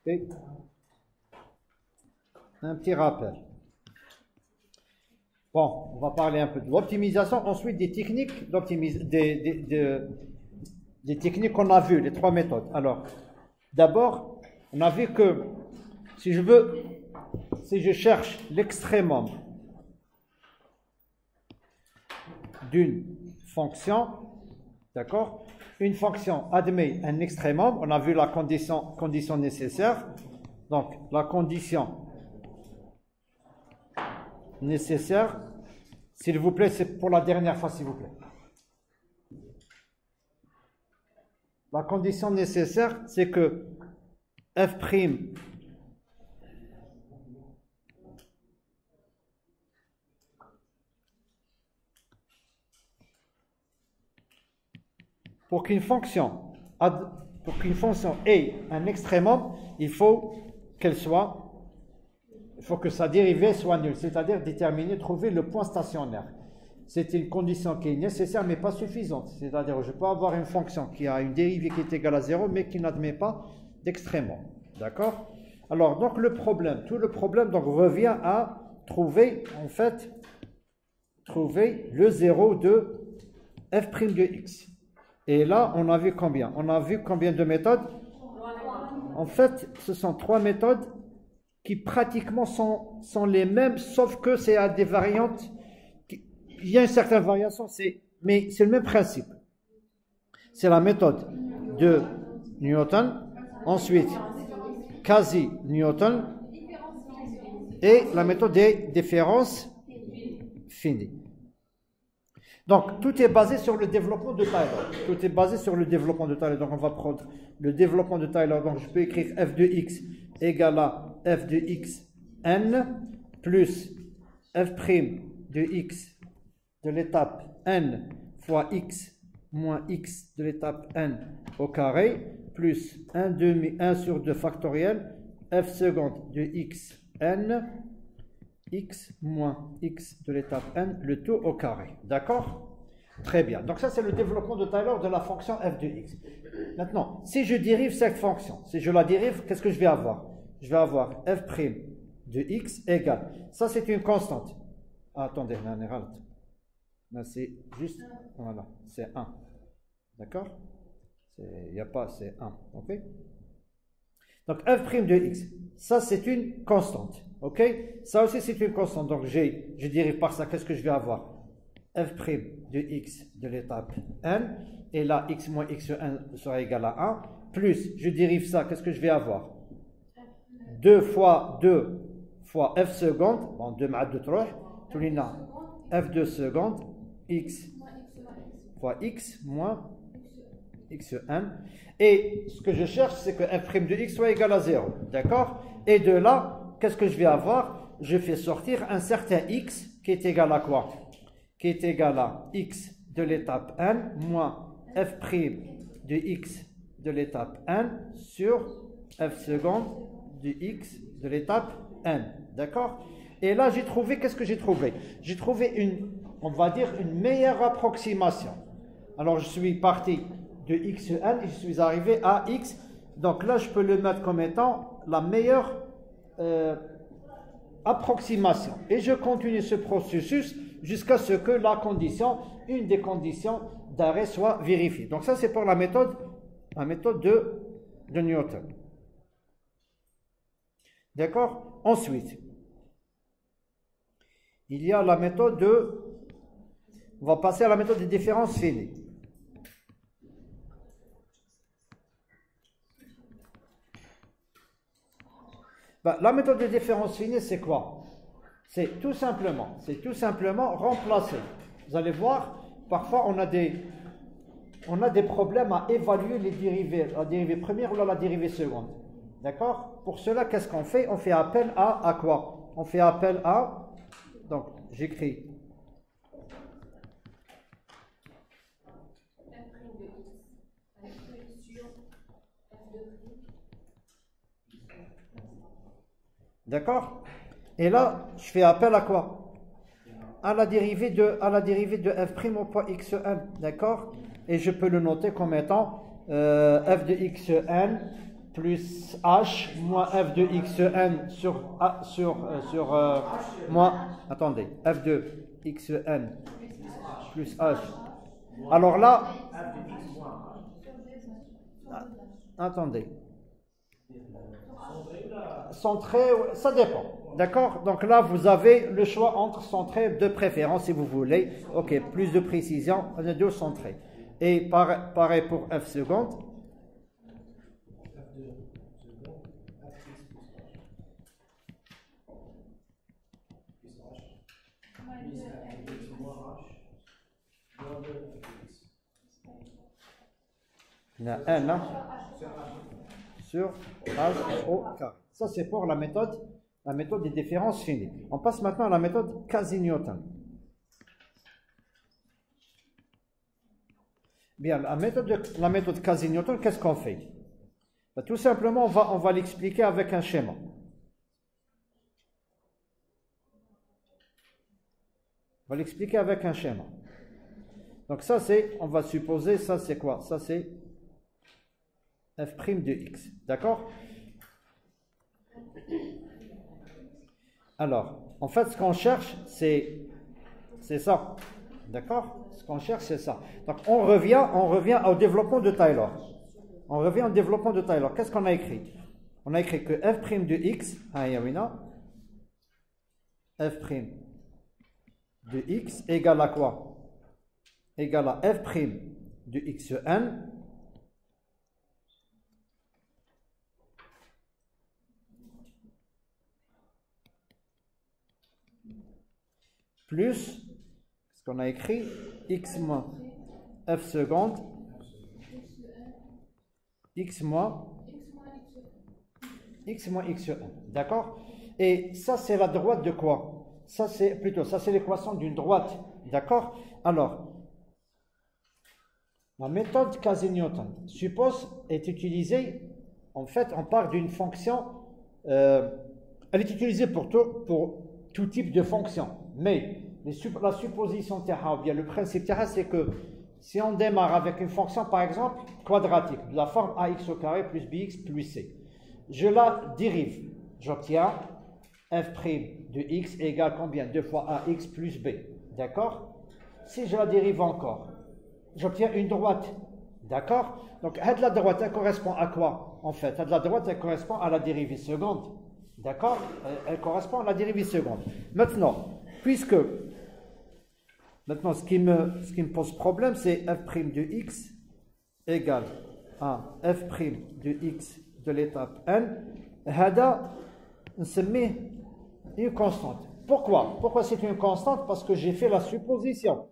Et un petit rappel. Bon, on va parler un peu de l'optimisation, ensuite des techniques des techniques qu'on a vues, les trois méthodes. Alors, d'abord, on a vu que si je cherche l'extrémum d'une fonction, d'accord? Une fonction admet un extrémum, on a vu la condition nécessaire. Donc, la condition nécessaire, s'il vous plaît, c'est pour la dernière fois, s'il vous plaît. La condition nécessaire, c'est que f' pour qu'une fonction ait un extrémum, il faut que sa dérivée soit nulle, c'est-à-dire déterminer, trouver le point stationnaire. C'est une condition qui est nécessaire mais pas suffisante. C'est-à-dire je peux avoir une fonction qui a une dérivée qui est égale à 0 mais qui n'admet pas d'extrémum. D'accord? Alors donc tout le problème donc revient à trouver le 0 de f' de x. Et là on a vu combien? On a vu combien de méthodes? En fait ce sont trois méthodes qui pratiquement sont les mêmes, sauf que c'est à des variantes. Il y a une certaine variation, mais c'est le même principe. C'est la méthode de Newton, ensuite quasi-Newton, et la méthode des différences finies. Donc, tout est basé sur le développement de Taylor. Tout est basé sur le développement de Taylor. Donc, on va prendre le développement de Taylor. Donc, je peux écrire f de x égale à f de x n plus f' de x de l'étape n fois x moins x de l'étape n au carré plus 1 sur 2 factoriel f seconde de x n x moins x de l'étape n, le tout au carré. D'accord? Très bien. Donc ça, c'est le développement de Taylor de la fonction f de x. Maintenant, si je dérive cette fonction, si je la dérive, qu'est-ce que je vais avoir? Je vais avoir f' de x égale. Ça, c'est une constante. Ah, attendez, là, c'est juste, voilà, c'est 1. D'accord? Il n'y a pas, c'est 1. Ok? Donc, f' de x, ça, c'est une constante. Ok? Ça aussi, c'est une constante. Donc, je dérive par ça, qu'est-ce que je vais avoir? f' de x de l'étape n, et là, x moins x1 sera égal à 1, plus, je dérive ça, qu'est-ce que je vais avoir? 2 fois f seconde, bon, 2 مع 2 تروح, تولينا f2 seconde, x fois x moins x1. Et ce que je cherche, c'est que f' de x soit égal à 0. D'accord? Et de là, qu'est-ce que je vais avoir? Je fais sortir un certain x qui est égal à quoi? Qui est égal à x de l'étape n moins f' de x de l'étape n sur f seconde de x de l'étape n. D'accord? Et là, j'ai trouvé, qu'est-ce que j'ai trouvé? J'ai trouvé on va dire, une meilleure approximation. Alors, je suis parti de xn et je suis arrivé à x. Donc là, je peux le mettre comme étant la meilleure approximation. Et je continue ce processus jusqu'à ce que une des conditions d'arrêt soit vérifiée. Donc ça, c'est pour la méthode de Newton. D'accord? Ensuite, il y a la méthode on va passer à la méthode des différences finies. La méthode de différence finie, c'est quoi? C'est tout simplement remplacer. Vous allez voir, parfois on a des problèmes à évaluer les dérivées, la dérivée première ou la dérivée seconde. D'accord? Pour cela, qu'est-ce qu'on fait? On fait appel à quoi? On fait appel à, donc j'écris d'accord? Et là, je fais appel à quoi? À la dérivée de f' au point xn, d'accord? Et je peux le noter comme étant f de xn plus h moins f de xn moins, attendez, f de xn plus h. Alors là, attendez, centré, ça dépend, d'accord? Donc là, vous avez le choix entre centré de préférence si vous voulez. Ok, plus de précision, on a deux centrés. Et pareil pour f seconde. Il y en a un là sur h au carré. Ça c'est pour la méthode des différences finies. On passe maintenant à la méthode quasi-Newton. Bien, la méthode quasi-Newton, qu'est-ce qu'on fait? Ben, tout simplement, on va l'expliquer avec un schéma. On va l'expliquer avec un schéma. Donc ça c'est, on va supposer, ça c'est quoi? Ça c'est f' de x, d'accord? Alors, en fait, ce qu'on cherche, c'est ça, d'accord? Ce qu'on cherche, c'est ça. Donc, on revient au développement de Taylor. On revient au développement de Taylor. Qu'est-ce qu'on a écrit? On a écrit que f' de x, f' de x égale à quoi? Égale à f' de xn plus ce qu'on a écrit x moins f seconde x moins xn, d'accord? Et ça c'est la droite de quoi? Ça c'est l'équation d'une droite, d'accord? Alors la méthode quasi-Newton est utilisée, en fait on part d'une fonction, elle est utilisée pour tout type de fonction, mais la supposition ou bien le principe c'est que si on démarre avec une fonction par exemple quadratique de la forme ax au carré plus bx plus c, je la dérive, j'obtiens f' de x égale combien? 2 fois ax plus b, d'accord? Si je la dérive encore, j'obtiens une droite, d'accord? Donc la droite elle correspond à quoi? En fait la droite elle correspond à la dérivée seconde, d'accord? Elle correspond à la dérivée seconde. Maintenant ce qui me pose problème, c'est f' de x égale à f' de x de l'étape n. Hada, نسميه une constante. Pourquoi c'est une constante? Parce que j'ai fait la supposition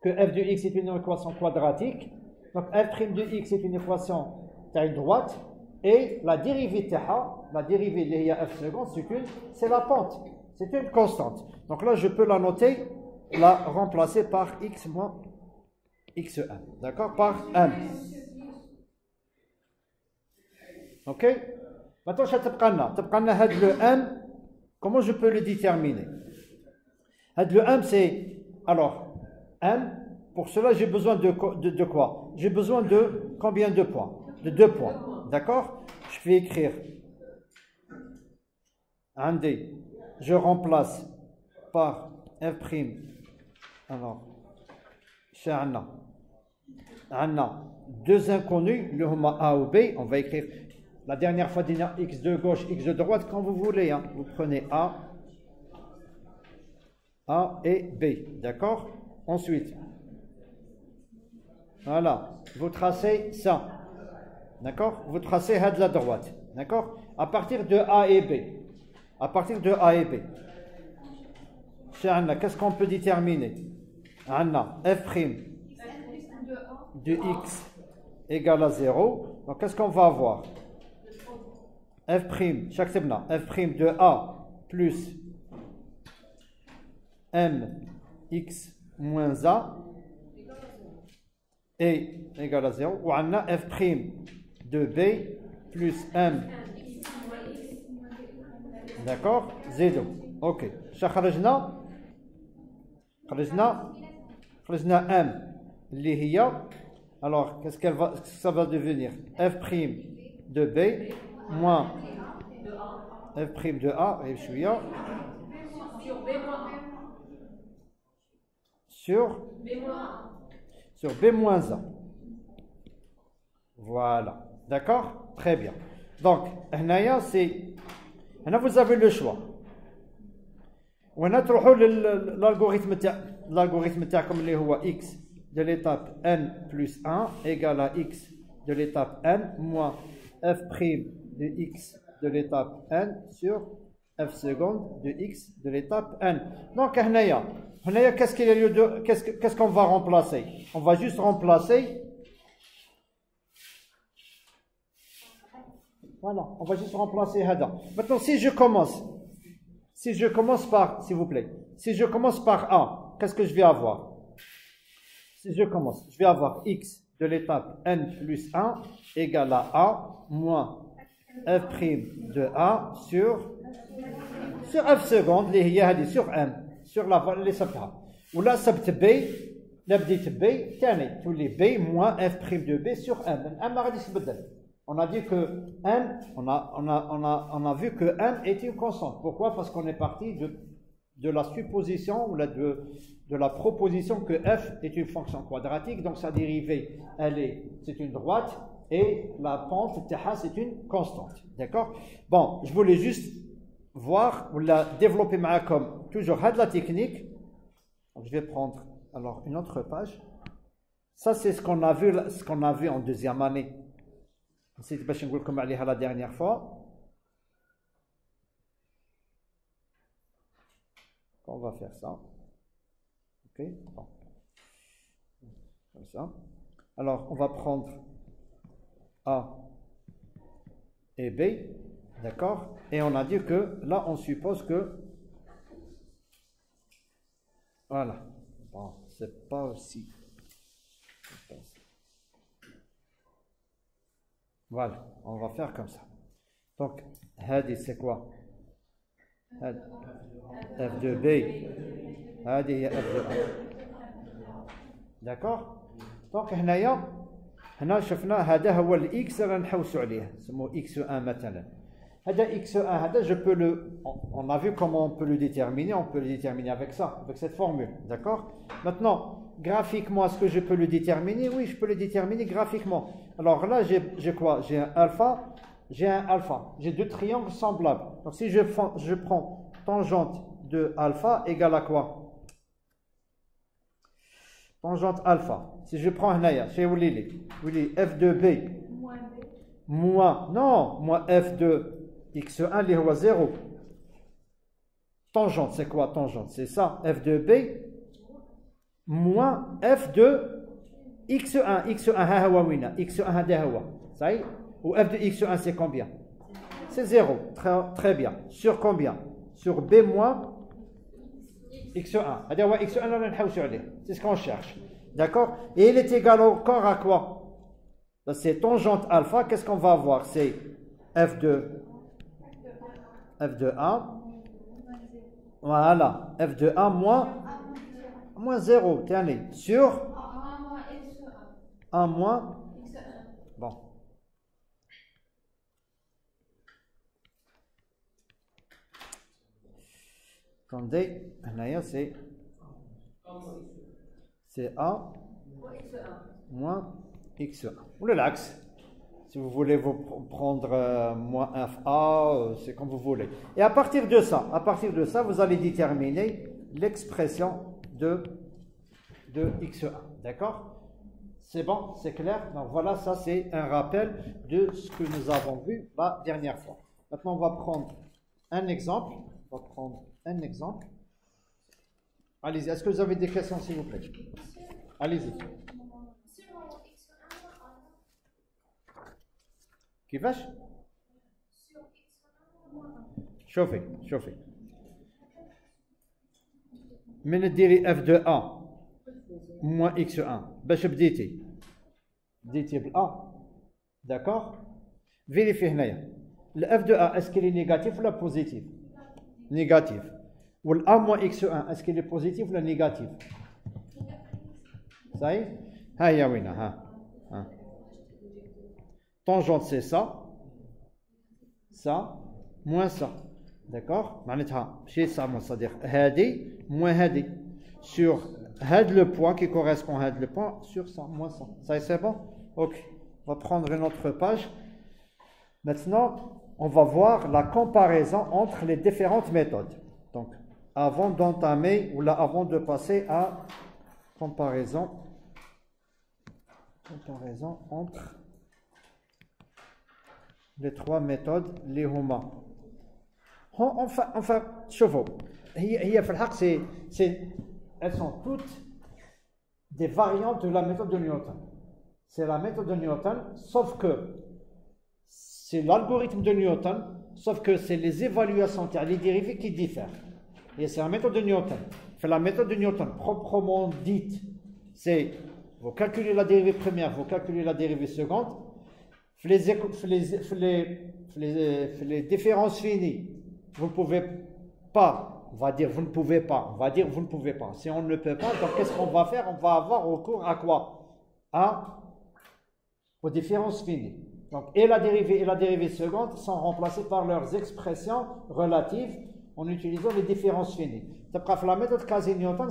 que f de x est une équation quadratique. Donc f' de x est une équation taille droite. Et la dérivée de f seconde, c'est la pente. C'est une constante. Donc là, je peux la noter, la remplacer par x moins xn. D'accord? Par n. Ok? Maintenant, le m, comment je peux le déterminer? Le m, c'est... Alors, m, pour cela, j'ai besoin de quoi? J'ai besoin de combien de points? De 2 points. D'accord? Je vais écrire un d. Je remplace par f'. Alors, chez Anna, deux inconnus, le homa a ou b. On va écrire la dernière fois x de gauche, x de droite, quand vous voulez. Hein. Vous prenez a et b. D'accord? Ensuite, voilà, vous tracez ça. D'accord? Vous tracez de la droite. D'accord? À partir de A et B. Qu'est-ce qu'on peut déterminer? Anna, f' de x égale à 0. Donc, qu'est-ce qu'on va avoir? f', f' de A plus mx moins A est égal à 0. Ou on a f' de B plus m. D'accord? 0. Ok. خرجنا m اللي هي. Alors, qu'est-ce que ça va devenir? f' de B moins f' de A et chouïa sur B moins 1. Voilà. D'accord? Très bien. Donc, هنايا هنا vous avez le choix. وهنا تروحوا l'algorithme تاعكم اللي هو x de l'étape n plus 1 égale à x de l'étape n moins f' de x de l'étape n sur f seconde de x de l'étape n. Donc, هنايا qu'est-ce qu'on va remplacer? On va juste remplacer. Voilà, on va juste remplacer Hada. Maintenant, si je commence par, s'il vous plaît, si je commence par A, qu'est-ce que je vais avoir? Si je commence, je vais avoir x de l'étape n plus 1 égale à A moins f' de A sur f seconde, sur m, sur les sabta. Ou là, sabt B, la petite B, tous les B moins f' de B sur m. M a dit on a dit que n, on a vu que n est une constante. Pourquoi? Parce qu'on est parti de la supposition ou de la proposition que f est une fonction quadratique, donc sa dérivée, c'est une droite, et la pente, c'est une constante. D'accord? Bon, je voulais juste voir, ou la développer comme toujours la technique. Je vais prendre alors une autre page. Ça, c'est ce qu'on a vu en deuxième année. C'est comme la dernière fois. On va faire ça. Ok, bon. Comme ça. Alors, on va prendre A et B. D'accord? Et on a dit que là, on suppose que. Voilà. Bon, c'est pas aussi. Voilà, on va faire comme ça. Donc, Hadi, c'est quoi? F de B. Hadi, F de A. D'accord? Donc, هنا شفنا هذا هو الإكس اللي نحوسوا عليه اسمه x1 مثلا. هذا x1 هذا on a vu comment on peut le déterminer. On peut le déterminer avec ça, avec cette formule. D'accord? Maintenant, graphiquement, est-ce que je peux le déterminer? Oui, je peux le déterminer graphiquement. Alors là, j'ai quoi? J'ai un alpha, j'ai deux triangles semblables. Donc si je prends tangente de alpha égale à quoi? Tangente alpha. Si je prends Hnaya, chez Oulili, f de b moins f de x1 les rois 0. Tangente, c'est quoi tangente? C'est ça, f de b moins f de x1. x1 hada hawa. Ça y est? Ou f de x1 c'est combien? C'est 0. Très bien. Sur combien? Sur b moins x1. C'est ce qu'on cherche. D'accord? Et il est égal encore à quoi? C'est tangente alpha. Qu'est-ce qu'on va avoir? C'est f de a. Voilà. f de a moins 0. Tenez. Sur a moins. Bon. Attendez. C'est a moins x1. Ou l'axe. Si vous voulez vous prendre moins fa, c'est comme vous voulez. Et à partir de ça, vous allez déterminer l'expression de x1. D'accord? C'est bon? C'est clair? Donc voilà, ça c'est un rappel de ce que nous avons vu la dernière fois. Maintenant, on va prendre un exemple. Allez-y, est-ce que vous avez des questions, s'il vous plaît? Allez-y. Qui va? Chauffez. من ديري f de a moins x1 باش بديتي بال d'accord. Vérifiez هنايا le f de a est-ce qu'il est négatif ou la positif? Négatif. Ou le a moins x1 est-ce qu'il est positif ou la négatif? Ça y est? Ha. Tangente c'est ça. ça, moins ça. D'accord? معناتها ماشي ça, c'est-à-dire هادي moins هادي. Sur had le point qui correspond à had le point, sur ça, moins ça. Ça c'est bon? Ok. On va prendre une autre page. Maintenant, on va voir la comparaison entre les différentes méthodes. Donc, avant d'entamer ou là, avant de passer à comparaison entre les trois méthodes, les huma. Enfin, شوفوا هي في الحق elles sont toutes des variantes de la méthode de Newton. C'est la méthode de Newton, sauf que c'est l'algorithme de Newton, sauf que c'est les évaluations, les dérivés qui diffèrent. Et c'est la méthode de Newton. La méthode de Newton, proprement dite, c'est vous calculez la dérivée première, vous calculez la dérivée seconde. Les différences finies, vous ne pouvez pas, on va dire vous ne pouvez pas, on va dire vous ne pouvez pas. Si on ne peut pas, donc qu'est-ce qu'on va faire? On va avoir recours à quoi? Aux différences finies. Donc, et la dérivée seconde sont remplacées par leurs expressions relatives en utilisant les différences finies. La méthode quasi-Newton,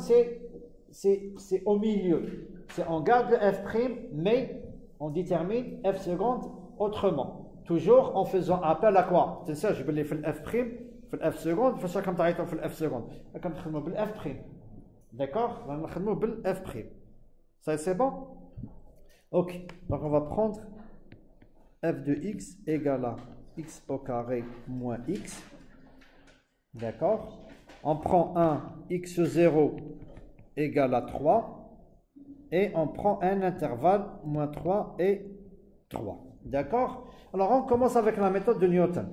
c'est au milieu. On garde le f', mais on détermine f seconde autrement. Toujours en faisant appel à quoi? C'est ça, je vais les faire le f' seconde, je vais comme tu as fait le f seconde. Comme tu as le f'. D'accord? On va le f'. Ça, c'est bon? Ok. Donc, on va prendre f de x égale à x au carré moins x. D'accord? On prend un x0 égale à 3. Et on prend un intervalle moins 3 et 3. D'accord? Alors, on commence avec la méthode de Newton.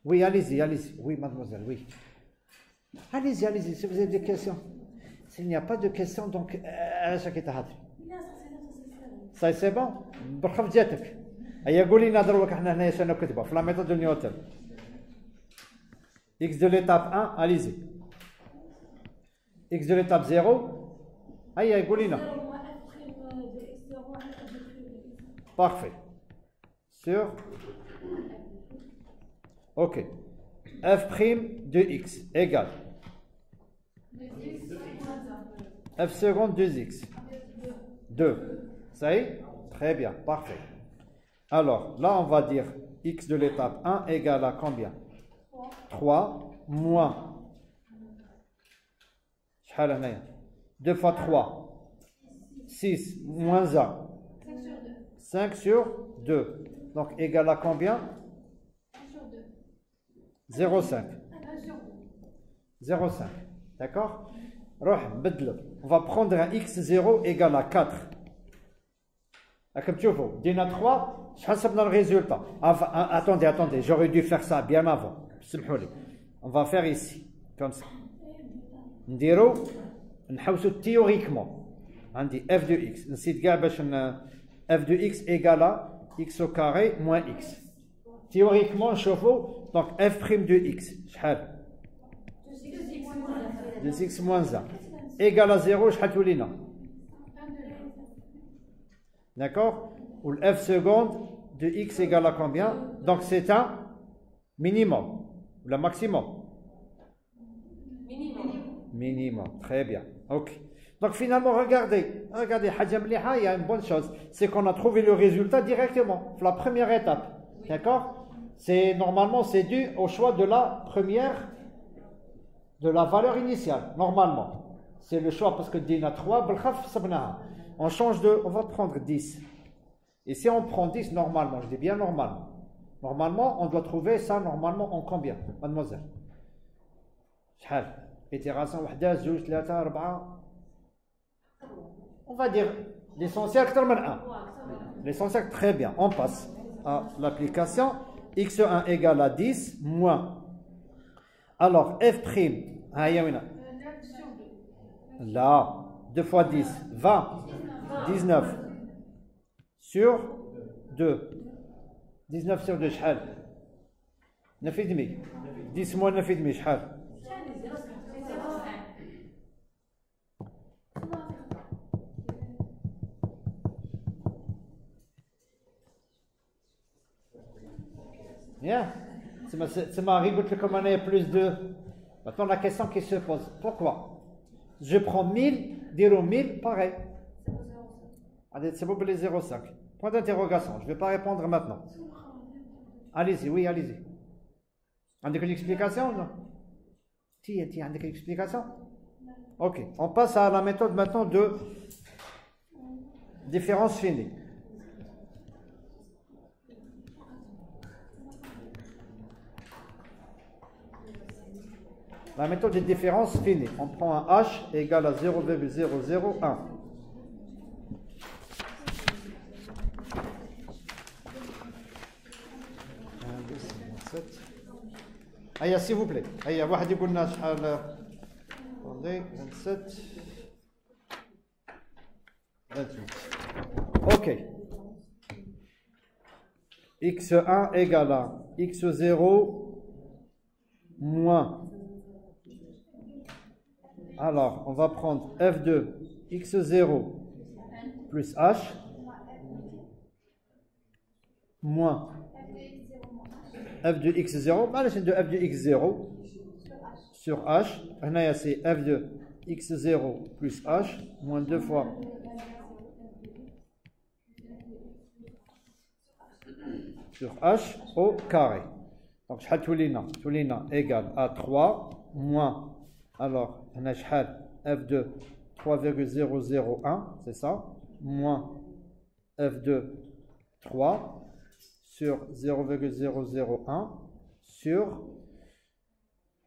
Oui, allez-y. Oui, mademoiselle, oui. Allez-y, si vous avez des questions. S'il n'y a pas de questions, donc, ça c'est bon? بالخف جاتك. هيا قولي لنا دروك احنا هنايا شنو كتبوا في لا méthode de Newton. X de l'étape 1, allez-y. X de l'étape 0, هيا قولي لنا. Parfait. Sur. Ok. F' de x égale f seconde 2x. 2. Ça y est? Très bien, parfait. Alors, là, on va dire x de l'étape 1 égale à combien? 3 moins 2 fois 3, 6 moins 1, 5 sur 2. Donc, égal à combien? 0,5. 0,5. D'accord? On va prendre un x0 égale à 4. Comme tu vois, dina 3, je pense le résultat. Attendez, j'aurais dû faire ça bien avant. On va faire ici, comme ça. نديرو نحوسو théoriquement. عندي f de x. نسيت كاع باش f de x égale à x au carré moins x. Théoriquement, نشوفو donc f' de x شحال 2x moins 1 égale à 0 شحال تولينا d'accord ou le f seconde de x égale à combien? Donc c'est un minimum ou le maximum minimum. Très bien. Ok. Donc finalement, regardez, il y a une bonne chose, c'est qu'on a trouvé le résultat directement, la première étape. D'accord? Normalement, c'est dû au choix de la valeur initiale, normalement. C'est le choix parce que dina 3, on change on va prendre 10. Et si on prend 10 normalement, je dis bien normalement. Normalement, on doit trouver ça normalement en combien, mademoiselle? Itération, 1, 2, 3, 4. On va dire l'essentiel que 1. L'essentiel, très bien. On passe à l'application. x1 égale à 10 moins. Alors, f'. Là, 2 fois 10, 20. 19. Sur 2. 19 sur 2, شحال 9,5. 10 moins 9,5, شحال 9,5. Bien. C'est ma rigote comme on a plus de. Maintenant, la question qui se pose, pourquoi je prends 1000, dire 1000, pareil. Allez, c'est bon pour les 0,5. Point d'interrogation, je ne vais pas répondre maintenant. Allez-y, oui, allez-y. On a une explication ou non? Tiens, on a une explication? Ok, on passe à la méthode maintenant de différence finie. La méthode de différence finie. On prend un h égale à 0,001. Aïe, s'il vous plaît. Aïe, واحد يقول لنا شحال. Attendez, 27. 28. Ok. x1 égale à x0 moins. Alors, on va prendre f de x0 plus h moins f de x0, de f de x0 sur h. Là, c'est f de x0 plus h moins 2 fois sur h au carré. Donc, Toulina égale à 3 moins. Alors, on a f de 3,001, c'est ça, moins f de 3 sur 0,001 sur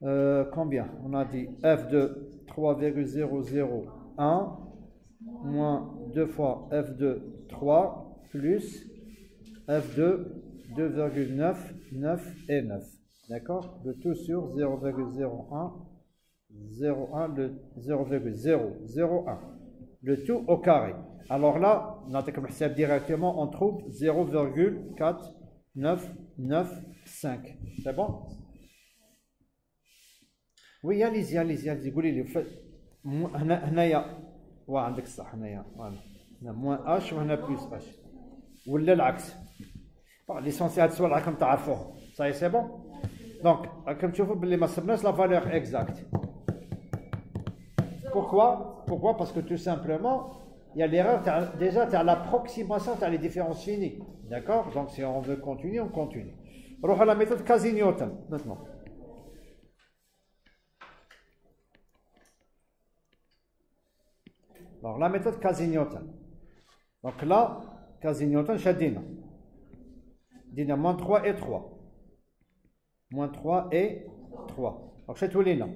combien? On a dit f de 3,001 moins 2 fois f de 3 plus f de 2,9 et 9. D'accord? Le tout sur 0,01. 0,1, le 0,001. Le tout au carré. Alors là, directement, on trouve 0,4995. C'est bon? Oui, allez-y, قولي لي. هنايا عندك الصح هنايا. هنا moins h وهنا plus h. ولا العكس. L'essentiel هاد السؤال راكم تعرفوه. Ça y est, c'est bon? Donc, comme tu vois, ما صبناش la valeur exacte. Pourquoi? Parce que tout simplement, il y a l'erreur, déjà tu as l'approximation, tu as les différences finies. D'accord? Donc si on veut continuer, on continue. On va à la méthode Quasi-Newton maintenant. Alors la méthode Quasi-Newton. Donc là, Quasi-Newton, Shadina. Dina moins 3 et 3. Moins 3 et 3. Donc chez Toulina,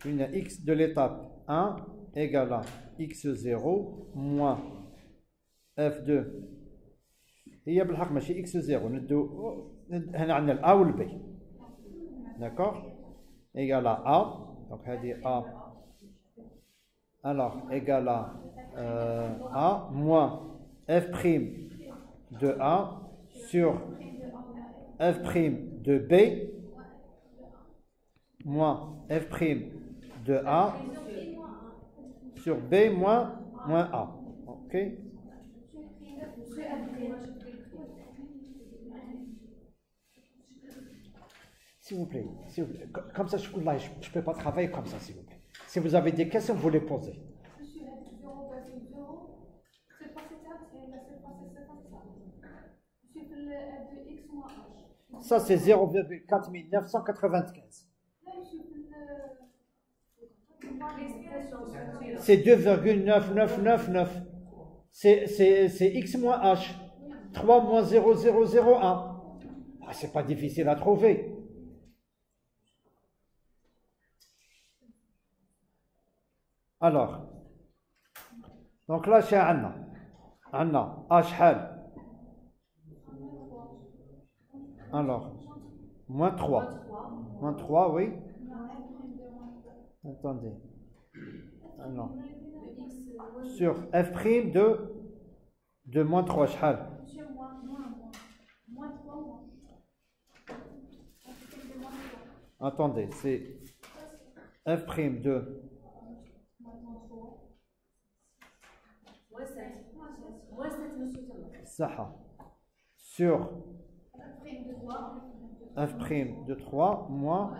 une x de l'étape 1 égale à x0 moins f2 هي بالحق ماشي x0 ندو هنا عندنا ال a و ال b d'accord égale à a donc هذه a alors égale à a moins f' de a sur f' de b moins f' de a sur B moins A. Ok? S'il vous plaît, comme ça, je ne peux pas travailler comme ça, s'il vous plaît. Si vous avez des questions, vous les posez. Ça, c'est 0,4995. C'est 2,9999. C'est x moins h. 3 moins 0,001. Ah, c'est pas difficile à trouver. Alors, donc là, c'est Anna. Anna, h hal. Alors, moins 3. Moins 3, oui. Attendez. Ah non. Sur f' de moins 3, شحال? Attendez, c'est f' de ça sur f' de 3 moins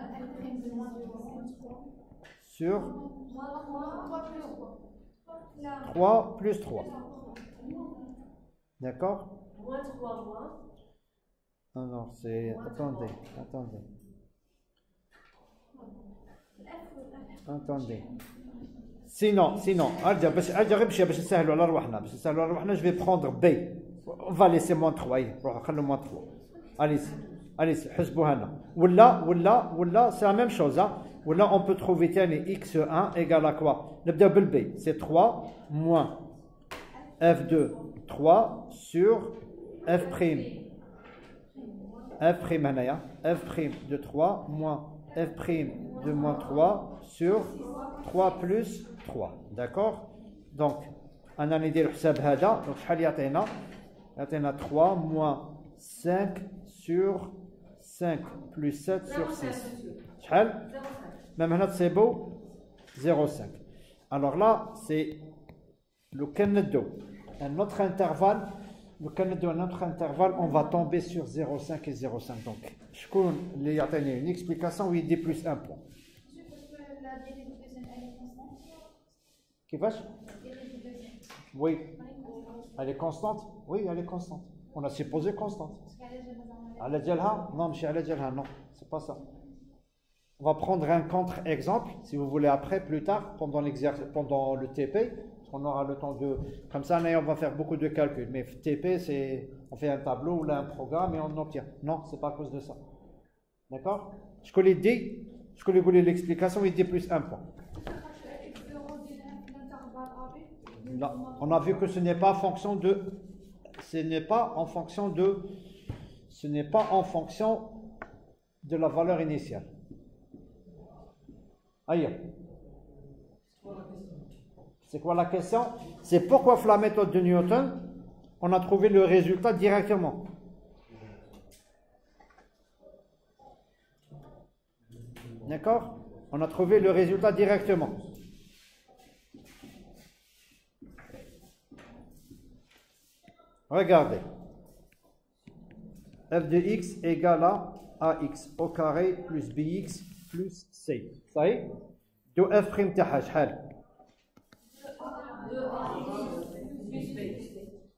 sur 3 plus 3. D'accord? Moins 3 moins. Non, non, c'est... Attendez, attendez. Attendez. Sinon, je vais prendre B. On va laisser moins 3. Moins 3. Allez-y. Allez-y. Voilà, c'est la même chose. Hein? Voilà, on peut trouver x1 égale à quoi? Le B, c'est 3 moins f2, 3 sur f'. f' de 3 moins f' de moins 3 sur 3 plus 3. D'accord? Donc, on a ندير حساب هذا. Donc, شحال يعطينا 3 moins 5 sur 5 plus 7 sur 6. شحال? Même هنا c'est beau 0,5. Alors là, c'est le كندو un autre intervalle. Le كندو un autre intervalle, on va tomber sur 0,5 et 0,5. Donc, شكون اللي يعطيني une explication où il dit plus un point. كيفاش؟ Oui. Elle est constante? Oui, elle est constante. On a supposé constante. على ديالها؟ Non, ماشي على ديالها, non. C'est pas ça. On va prendre un contre-exemple, si vous voulez, après, plus tard, pendant le TP. On aura le temps de... Comme ça, on va faire beaucoup de calculs. Mais TP, c'est... On fait un tableau ou là, un programme et on obtient. Non, c'est pas à cause de ça. D'accord? Je connais dit, je connais l'explication, il dit plus un point. Non, on a vu que ce n'est pas en fonction de... Ce n'est pas en fonction de... Ce n'est pas en fonction de la valeur initiale. Aïe. C'est quoi la question? C'est pourquoi la méthode de Newton, on a trouvé le résultat directement. D'accord? On a trouvé le résultat directement. Regardez. f de x égale à ax au carré plus bx plus c. Ça y est? De f' تاعها شحال؟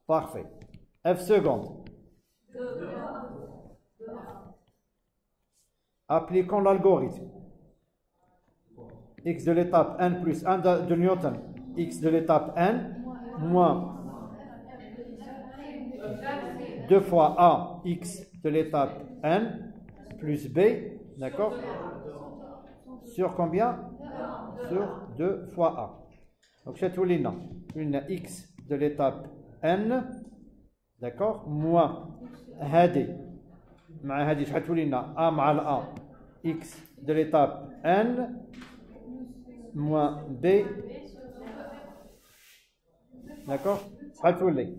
Parfait. F seconde. Appliquons l'algorithme. X de l'étape n plus 1 de Newton. X de l'étape n moins 2 fois A x de l'étape n plus B. D'accord? Sur combien? Sur 2 fois A. Donc, c'est tout l'ina. Une x de l'étape n, d'accord, moins هذه مع هذه شحال تولي لنا a مع a x de l'étape n moins b, d'accord, شحال تولي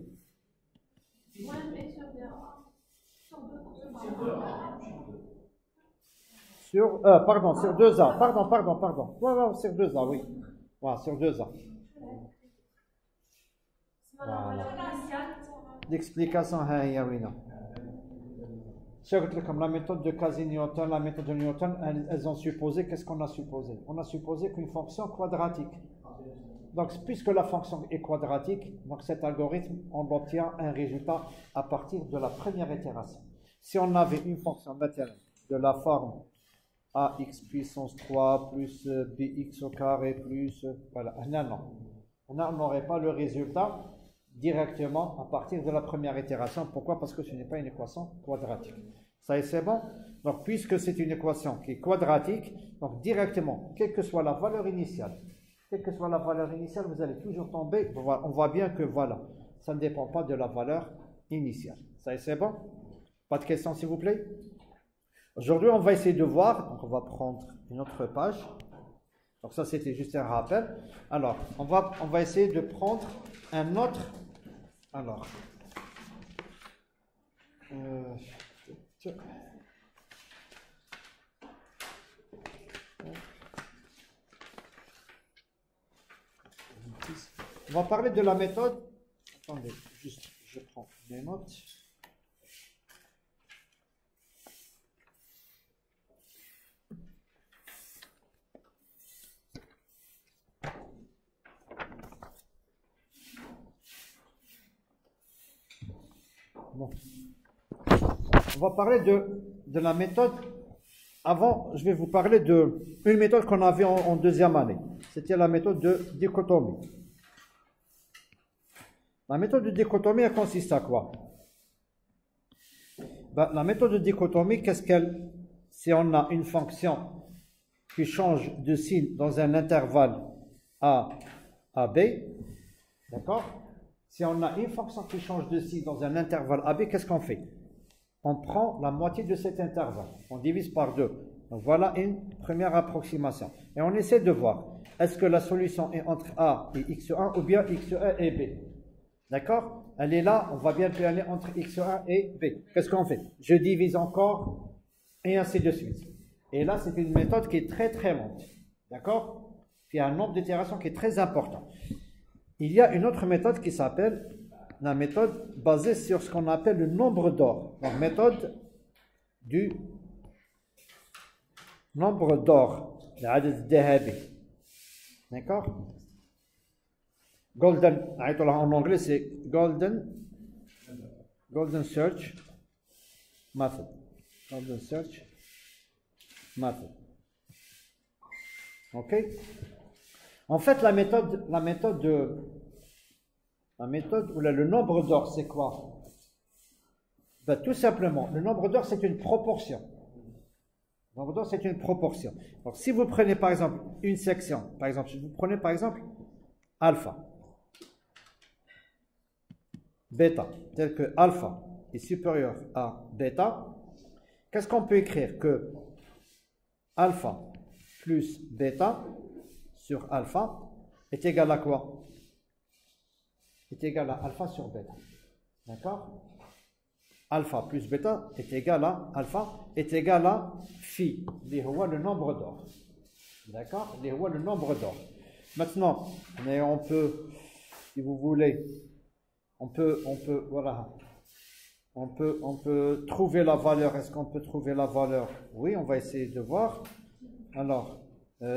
sur pardon sur 2a pardon ouais, sur 2a oui voilà, sur 2a. Voilà. L'explication est là. La méthode de Quasi-Newton, la méthode de Newton, elles ont supposé, qu'est-ce qu'on a supposé? On a supposé qu'une fonction quadratique. Donc, puisque la fonction est quadratique, donc cet algorithme, on obtient un résultat à partir de la première itération. Si on avait une fonction matérielle de la forme ax puissance 3 plus bx au carré plus... Voilà, non. On n'aurait pas le résultat directement à partir de la première itération. Pourquoi? Parce que ce n'est pas une équation quadratique. Ça c'est bon? Donc, puisque c'est une équation qui est quadratique, donc directement, quelle que soit la valeur initiale, vous allez toujours tomber. On voit bien que voilà, ça ne dépend pas de la valeur initiale. Ça c'est bon? Pas de questions, s'il vous plaît? Aujourd'hui, on va essayer de voir. Donc, on va prendre une autre page. Donc, ça, c'était juste un rappel. Alors, on va essayer de prendre un autre. Alors, on va parler de la méthode. Attendez, juste, je prends mes notes. bon. On va parler de la méthode. Avant, je vais vous parler d'une méthode qu'on avait en deuxième année. C'était la méthode de dichotomie. La méthode de dichotomie, elle consiste à quoi? Ben, la méthode de dichotomie, qu'est-ce qu'elle... Si on a une fonction qui change de signe dans un intervalle A à B, d'accord? Si on a une fonction qui change de signe dans un intervalle AB, qu'est-ce qu'on fait? On prend la moitié de cet intervalle, on divise par 2. Donc voilà une première approximation. Et on essaie de voir, est-ce que la solution est entre A et x1 ou bien x1 et B? D'accord? Elle est là, on va bien planer entre x1 et B. Qu'est-ce qu'on fait? Je divise encore et ainsi de suite. Et là, c'est une méthode qui est très très lente. D'accord? Qui a un nombre d'itérations qui est très important. Il y a une autre méthode qui s'appelle la méthode basée sur ce qu'on appelle le nombre d'or. Donc, méthode du nombre d'or. D'accord? Golden, en anglais c'est Golden Search Method. Golden Search Method. Ok? En fait, la méthode ou le nombre d'or, c'est quoi? Ben, tout simplement, le nombre d'or, c'est une proportion. Le nombre d'or, c'est une proportion. Donc, si vous prenez par exemple une section, par exemple, si vous prenez par exemple alpha, bêta, tel que alpha est supérieur à bêta, qu'est-ce qu'on peut écrire? Que alpha plus bêta sur alpha est égal à quoi? Est égal à alpha sur bêta. D'accord? Alpha plus bêta est égal à alpha est égal à phi, qui est le nombre d'or. D'accord? Qui est le nombre d'or. Maintenant, mais on peut, si vous voulez, on peut trouver la valeur. Est-ce qu'on peut trouver la valeur? Oui, on va essayer de voir. Alors,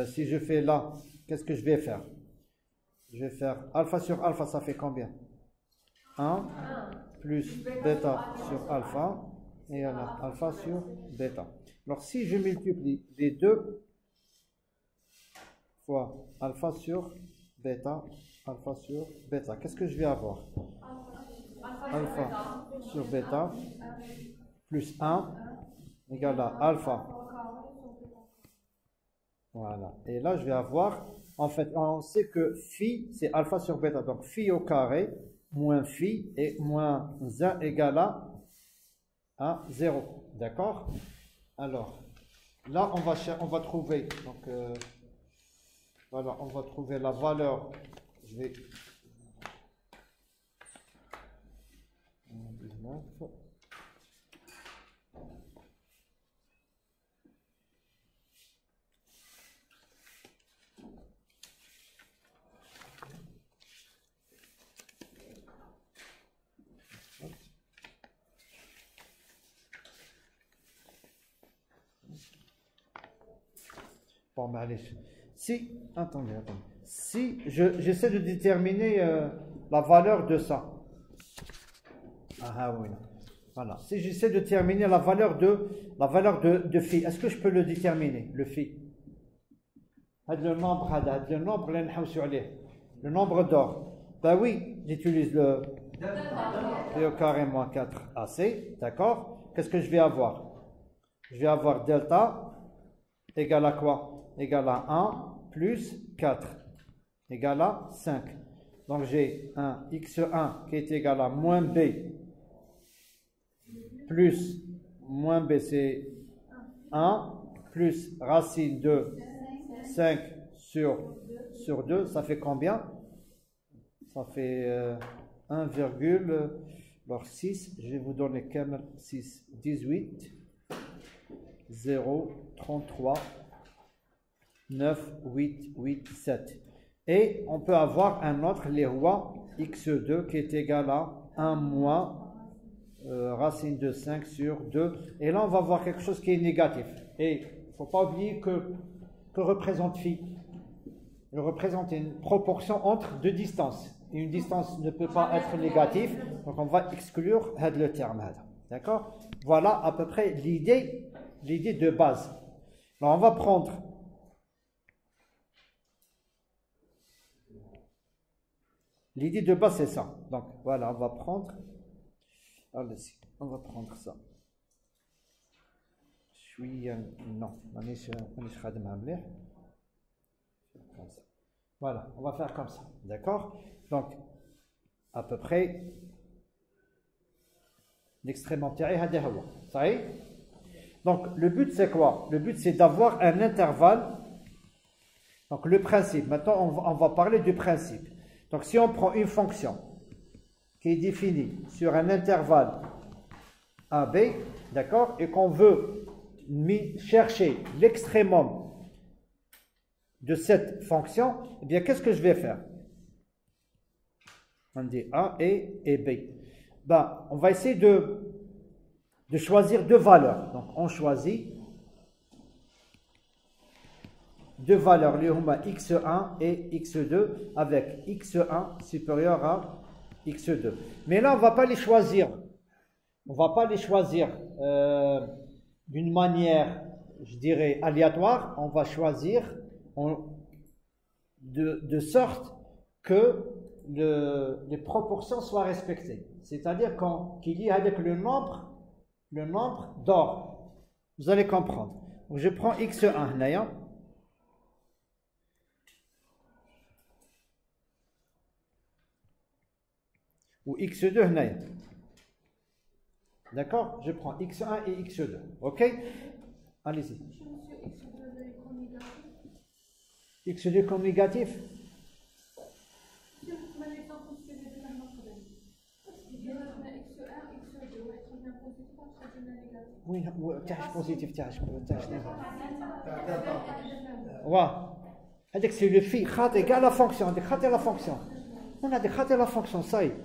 si je fais là, qu'est-ce que je vais faire? Je vais faire alpha sur alpha, ça fait combien? 1 plus bêta sur alpha, et alors alpha sur bêta. Alors, si je multiplie les deux fois alpha sur bêta, qu'est-ce que je vais avoir? Alpha sur bêta plus 1 égale à alpha. Voilà. Et là, je vais avoir, en fait, on sait que phi, c'est alpha sur bêta. Donc, phi au carré moins phi et moins 1 égale à 0. D'accord? Alors, là, on va trouver, donc, voilà, on va trouver la valeur. Je vais... 19. Bon, mais allez. Si, attendez. Si j'essaie de déterminer la valeur de ça. Ah oui. Voilà. Si j'essaie de déterminer la valeur de phi, est-ce que je peux le déterminer, le phi? Le nombre d'or. Ben oui, j'utilise le p au carré moins 4ac, d'accord? Qu'est-ce que je vais avoir? Je vais avoir delta égale à quoi? Égale à 1 plus 4 égale à 5. Donc j'ai un x1 qui est égal à moins b plus moins b, c'est 1 plus racine de 5 sur 2, ça fait combien? Ça fait 1,6, je vais vous donner 6, 18, 0, 33, 9, 8, 8, 7. Et on peut avoir un autre, les rois x2 qui est égal à 1 moins racine de 5 sur 2. Et là, on va voir quelque chose qui est négatif. Et il ne faut pas oublier que représente phi. Il représente une proportion entre deux distances. et une distance ne peut pas être négative, donc on va exclure le terme. D'accord? Voilà à peu près l'idée de base. Alors on va prendre l'idée de base, c'est ça. Donc voilà, on va prendre. Allez-y, on va prendre ça. Non, voilà, on va faire comme ça. D'accord? Donc, à peu près, l'extrême antérieur, ça y est? Donc, le but, c'est quoi? Le but, c'est d'avoir un intervalle. Donc, le principe. Maintenant, on va parler du principe. Donc, si on prend une fonction qui est définie sur un intervalle AB, d'accord, et qu'on veut chercher l'extrémum de cette fonction, eh bien, qu'est-ce que je vais faire? On dit A et B. Ben, on va essayer de choisir deux valeurs. Donc, on choisit deux valeurs, les x1 et x2, avec x1 supérieur à x2. Mais là, on ne va pas les choisir. On ne va pas les choisir d'une manière, je dirais, aléatoire. On va choisir de sorte que les proportions soient respectées. C'est-à-dire qu'il y ait avec le nombre d'or. Vous allez comprendre. Donc, je prends x1, Naya. Ou x2, Naya. D'accord? Je prends x1 et x2. Ok? Allez-y. x2 comme négatif. Oui, positif, c'est le phi égale la fonction. La fonction. On a décrit la fonction, ça y est.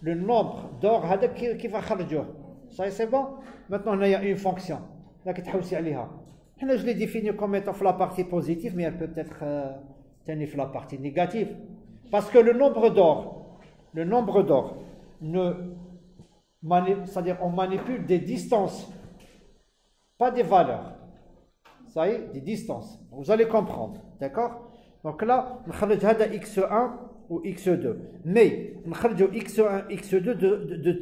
Le nombre d'or qui va kharjouh. Ça y est, c'est bon. Maintenant, il y a une fonction. Là, qui تحوسي عليها. Je l'ai définie comme étant la partie positive, mais elle peut être tenir la partie négative. Parce que le nombre d'or, c'est-à-dire on manipule des distances, pas des valeurs. Ça y est, des distances. Vous allez comprendre, d'accord? Donc là, on va x1 ou x2. Mais on va x1, x2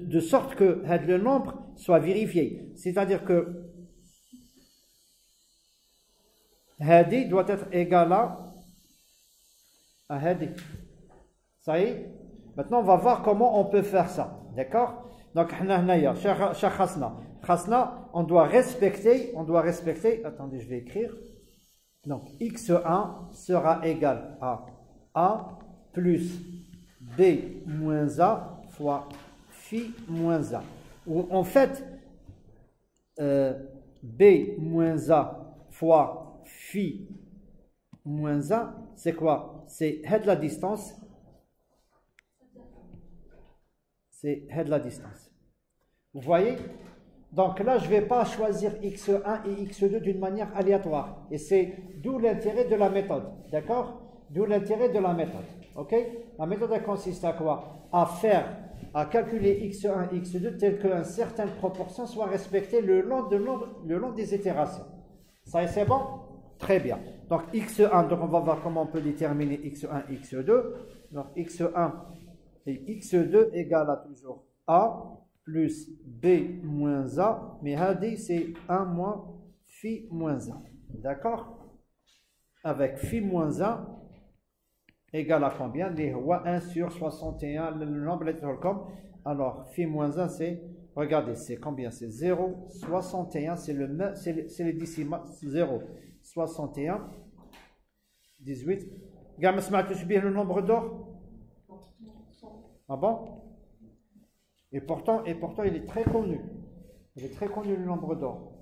de sorte que le nombre soit vérifié. C'est-à-dire que Hadi doit être égal à Hadi. Ça y est? Maintenant, on va voir comment on peut faire ça. D'accord? Donc, on doit respecter, attendez, je vais écrire. Donc, x1 sera égal à A plus B moins A fois phi moins A. Ou en fait, B moins A fois phi moins A, c'est quoi? C'est la distance. C'est la distance. Vous voyez? Donc là, je ne vais pas choisir x1 et x2 d'une manière aléatoire. Et c'est d'où l'intérêt de la méthode. D'accord? D'où l'intérêt de la méthode. Ok? La méthode, elle consiste à quoi? À calculer x1 et x2 tel qu'une certaine proportion soit respectée le long des itérations. Ça, c'est bon? Très bien. Donc x1, donc on va voir comment on peut déterminer x1 et x2. Donc x1 et x2 égale à toujours a plus b moins a, mais hadi c'est 1 moins phi moins a. D'accord? Avec phi moins a égale à combien? Les 1 sur 61, le nombre est comme. Alors phi moins 1 c'est, regardez, c'est combien? C'est 0, 61, c'est les décimales, 0, 61, 18. Gamme smatouche bien le nombre d'or? Ah bon? Et pourtant, il est très connu. Il est très connu le nombre d'or.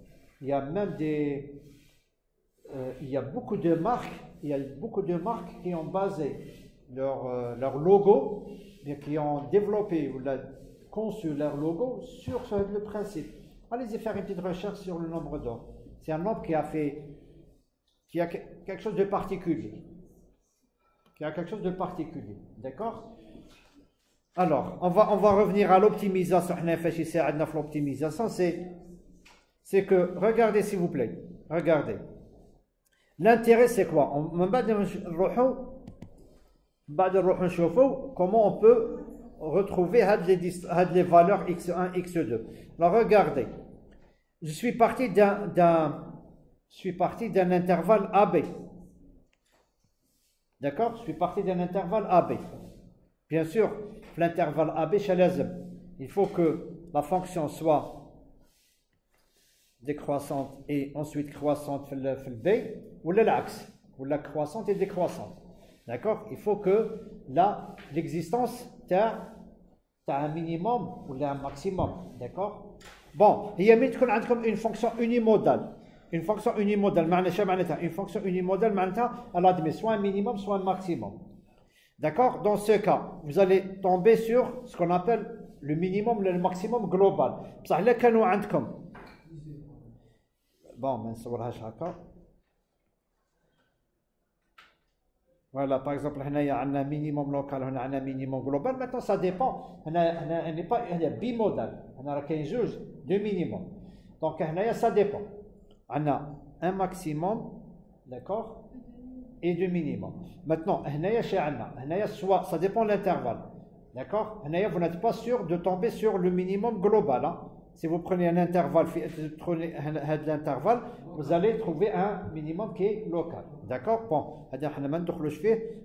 Il y a même il y a beaucoup de marques qui ont basé leur logo, bien qui ont développé ou conçu leur logo sur le principe. Allez-y faire une petite recherche sur le nombre d'or. C'est un nombre qui a quelque chose de particulier. qui a quelque chose de particulier. D'accord? Alors, on va revenir à l'optimisation. L'optimisation, c'est que, regardez s'il vous plaît, regardez. L'intérêt, c'est quoi? Comment on peut retrouver les valeurs x1, x2. Alors, regardez. Je suis parti d'un intervalle AB. D'accord? Je suis parti d'un intervalle AB. Bien sûr, l'intervalle AB, il faut que la fonction soit décroissante et ensuite croissante le B, ou l'axe, ou la croissante et décroissante. D'accord? Il faut que l'existence t'as un minimum ou un maximum. D'accord? Bon, il y a une fonction unimodale. Une fonction unimodale, une fonction unimodale, elle admet soit un minimum, soit un maximum. D'accord? Dans ce cas, vous allez tomber sur ce qu'on appelle le minimum, le maximum global. Bon, voilà, par exemple, il y a un minimum local, il y a un minimum global. Maintenant, ça dépend. Il n'est pas bimodal. Il y a deux minimums. Donc, ça dépend. On a un maximum, d'accord, et deux minimums. Maintenant, soit, ça dépend de l'intervalle. D'accord? Vous n'êtes pas sûr de tomber sur le minimum global. Hein? Si vous prenez un intervalle, vous allez trouver un minimum qui est local. D'accord? Bon,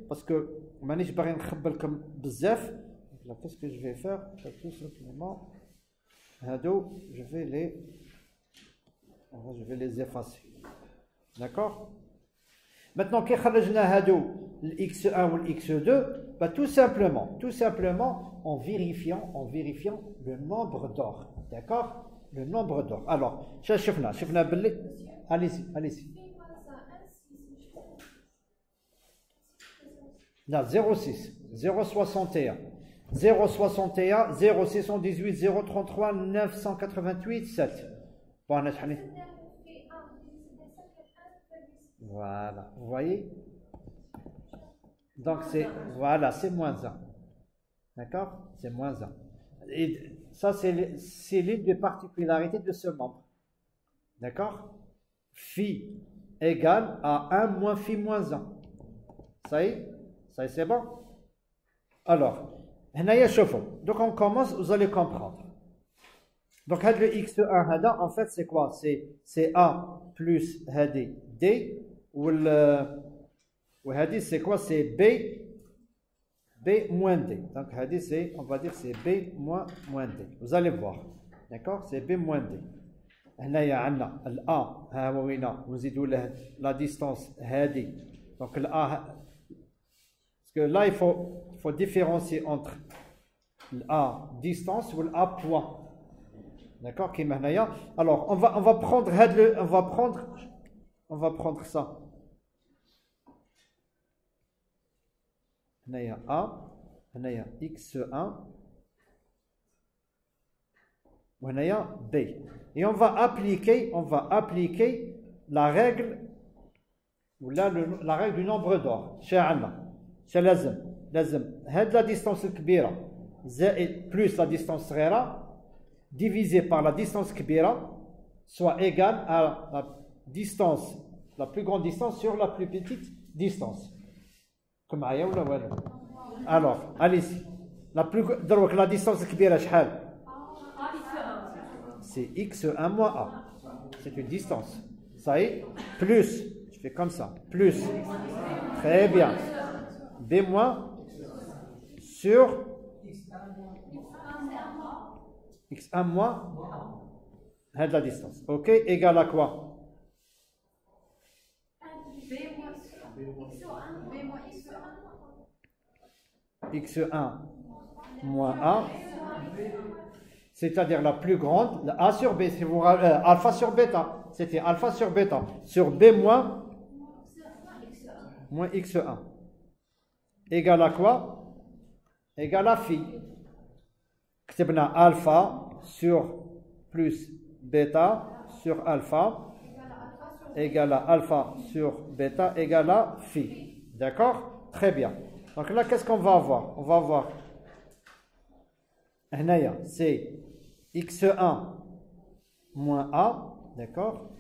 parce que qu'est-ce que je vais faire? Tout simplement, je vais les effacer. D'accord? Maintenant, x1 ou x2, bah, tout simplement, en vérifiant le nombre d'or. D'accord? Le nombre d'or. Alors, allez-y. Non, 0,6, 0,61, 0,61, 0,618, 0,33, 988, 7. Bon, voilà, vous voyez? Donc, c'est moins 1. D'accord? C'est moins 1. Et ça, c'est l'une des particularités de ce membre. D'accord? Phi égale à 1 moins phi moins 1. Ça y est, c'est bon? Alors, donc on commence, vous allez comprendre. Donc, le x1, en fait, c'est quoi? C'est A plus D. Ou c'est quoi? C'est B moins D. Donc, on va dire c'est B moins D. Vous allez voir. D'accord? C'est B moins D. Là, il y a l'A. La distance donc, l'A. Parce que là, il faut différencier entre l'A distance ou l'A point. D'accord? Alors, on va prendre ça. Il y a A, il y a x1, il y a B. Et on va appliquer la règle la règle du nombre d'or. C'est lazim. La distance kbira plus la distance صغيرة divisé par la distance kbira soit égale à la distance, la plus grande distance sur la plus petite distance. Comme aya ou la wala. Alors, allez-y. La distance kbira شحال? C'est x1 moins a. C'est une distance. Ça y est, plus, je fais comme ça, plus. Très bien. B moins sur x1 moins la distance. Ok, égale à quoi? x1 moins a, c'est-à-dire la plus grande, a sur b, si vous, alpha sur bêta, c'était alpha sur bêta, sur b moins x1, égale à quoi? Égale à phi. كتبنا alpha sur plus bêta sur alpha égale à alpha sur bêta égale à phi. D'accord? Très bien. Donc là, qu'est-ce qu'on va avoir? On va avoir, c'est x1 moins a, d'accord,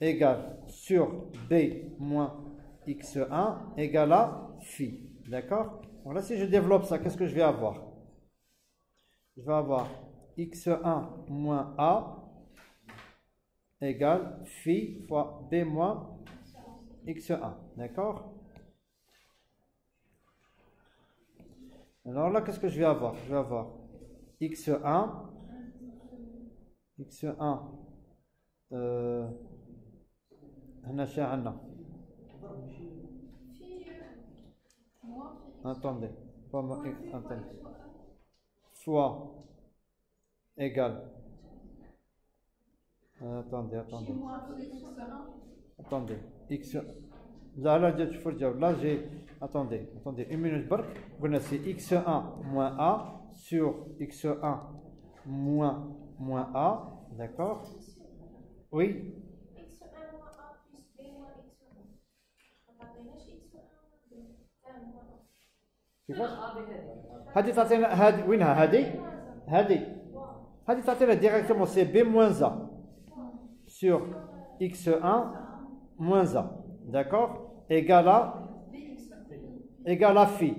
égale sur b moins x1 égale à phi, d'accord. Donc là, si je développe ça, qu'est-ce que je vais avoir? Je vais avoir x1 moins a égale phi fois b moins x1, d'accord. Alors là, qu'est-ce que je vais avoir? Je vais avoir x1, attendez, attendez, fois égal, attendez, x, là j'ai, attendez, une minute, c'est x1 moins a sur x1 moins a, d'accord? Oui. هذه تعطينا هذه وينها هذه تعطينا directement c'est b moins a sur x1 moins a, d'accord, égale à phi.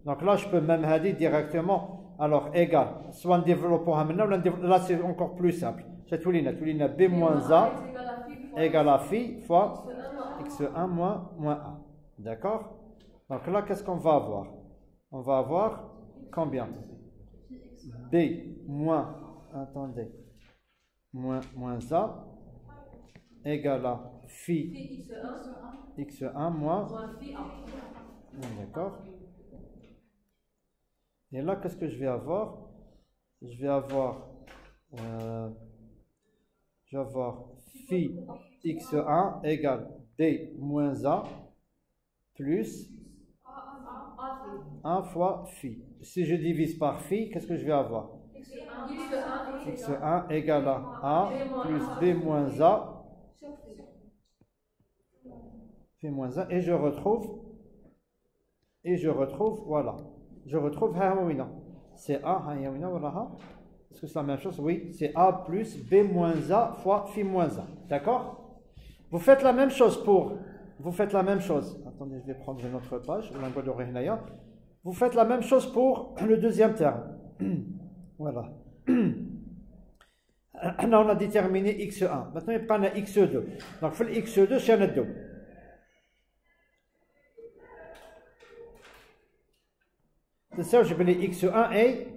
Donc là je peux même هذه directement, alors égal, soit en développant là c'est encore plus simple, c'est tout l'ina b moins a égale à phi fois x1 moins a, d'accord. Donc là qu'est-ce qu'on va avoir? On va avoir combien? B moins, attendez, moins A égale à phi x1 moins phi A. D'accord. Et là, qu'est-ce que je vais avoir? Je vais avoir phi x1 égale B moins A plus 1 fois phi. Si je divise par phi, qu'est-ce que je vais avoir? x1 égale à A plus B moins A, phi moins A, et je retrouve, voilà. Je retrouve, c'est A, est-ce que c'est la même chose? Oui, c'est A plus B moins A fois phi moins A. D'accord? Vous faites la même chose Attendez, je vais prendre une autre page. Vous faites la même chose pour le deuxième terme. Voilà. Là, on a déterminé x1. Maintenant, il y a x2. Donc, pour x2, c'est un 2. C'est ça, je vais les x1 et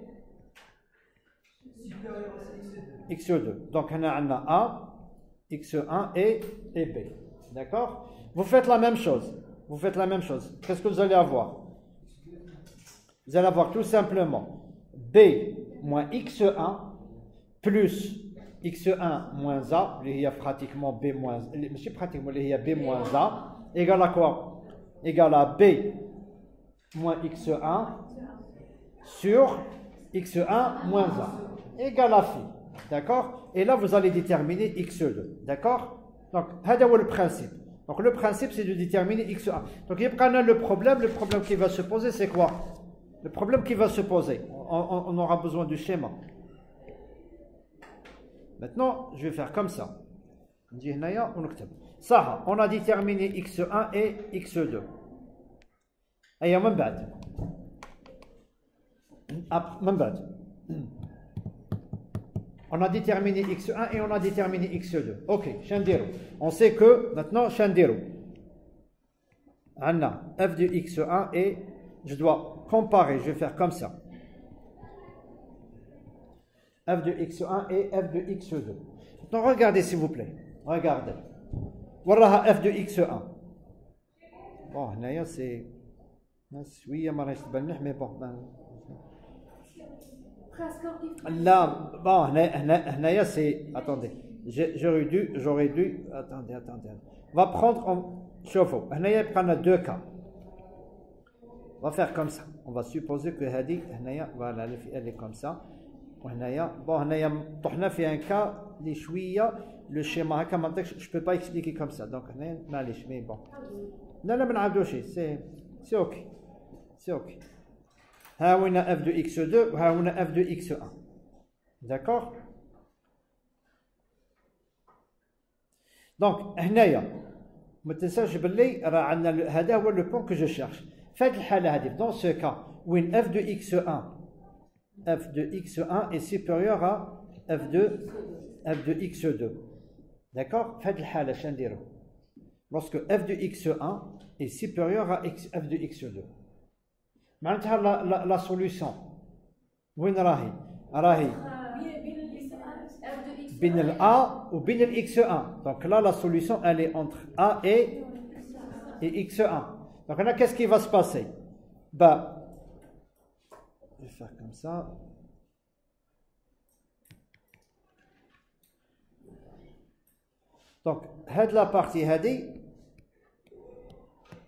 x2. Donc, on a A, x1 et B. D'accord? Vous faites la même chose. Qu'est-ce que vous allez avoir? Vous allez avoir tout simplement B moins x1 plus x1 moins A, il y a pratiquement B moins, c'est pratiquement il y a B moins A, égale à quoi? Égale à B moins x1 sur x1 moins A, égale à phi. D'accord? Et là, vous allez déterminer x2. D'accord? Donc, c'est le principe. Donc, le principe, c'est de déterminer x1. Donc, il y a le problème qui va se poser, c'est quoi? Le problème qui va se poser, on aura besoin du schéma. Maintenant, je vais faire comme ça. Ça, on a déterminé x1 et x2. Et on a déterminé x1 et on a déterminé x2. Ok, on sait que maintenant, on a f de x1 et je dois comparer, je vais faire comme ça. F de x1 et f de x2. Donc regardez s'il vous plaît. Regardez. Voilà f de x1. Bon, là c'est... Oui, mais bon. Là, bon, là c'est... Attendez. J'aurais dû... Attendez. On va prendre... Chauffe. Là, il y a deux cas. On va faire comme ça. On va supposer que Hadi, voilà, elle est comme ça. Bon, on fait un cas, le schéma, je ne peux pas expliquer comme ça. Donc, mais bon. C'est c'est OK. C'est OK. ها هنا f de x2 وها هنا f de x1. D'accord? Donc هنايا ما تنساش باللي راه عندنا هذا هو لو بون كو جو شيرش. في هذه الحالة هذه dans ce cas وين f de x1 est supérieur à f de x2. D'accord? في هذه الحالة شنو نديرو؟ lorsque f de x1 est supérieur à f de x2. معناتها لا سوليوشن وين راهي؟ راهي بين ال A وبين ال x1. Donc là, la solution, elle est entre A et x1. Donc là, qu'est-ce qui va se passer? Bah, je vais faire comme ça. Donc, هاد la partie هادي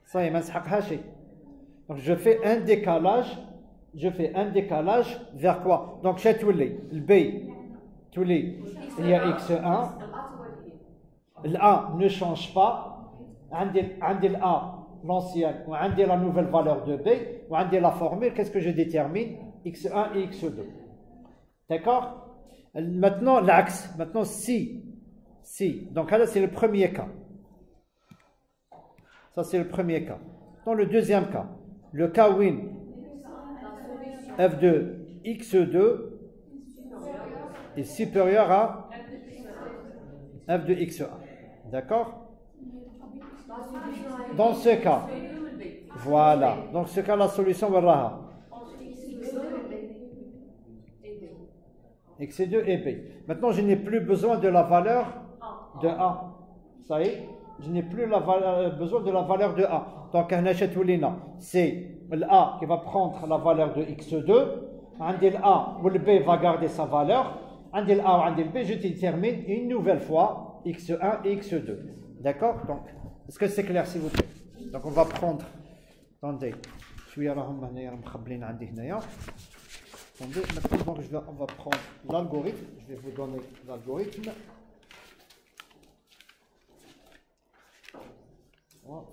ça y est, ما نسحقها شيء. Donc je fais un décalage vers quoi? Donc j'ai تولي le B تولي هي x1. Le A ne change pas. عندي le A l'ancienne ou عندي la nouvelle valeur de B ou عندي la formule. Qu'est-ce que je détermine? x1 et x2. D'accord? Maintenant l'axe. Maintenant si. Donc là c'est le premier cas. Ça c'est le premier cas. Dans le deuxième cas, le cas win f de x2 est supérieur à f de x1. D'accord? Dans ce cas, voilà. Dans ce cas, la solution est x2 et b. Maintenant, je n'ai plus besoin de la valeur de a. Ça y est, je n'ai plus besoin de la valeur de a. Donc, c'est le a qui va prendre la valeur de x2. عندي le a ou le b va garder sa valeur. عندي le a ou عندي le b, je détermine une nouvelle fois x1 et x2. D'accord? Donc, est-ce que c'est clair s'il vous plaît? Donc, on va prendre. Attendez. شوية راهم هنايا مخبلين عندي هنايا. Attendez, maintenant donc, on va prendre l'algorithme. Je vais vous donner l'algorithme. Voilà.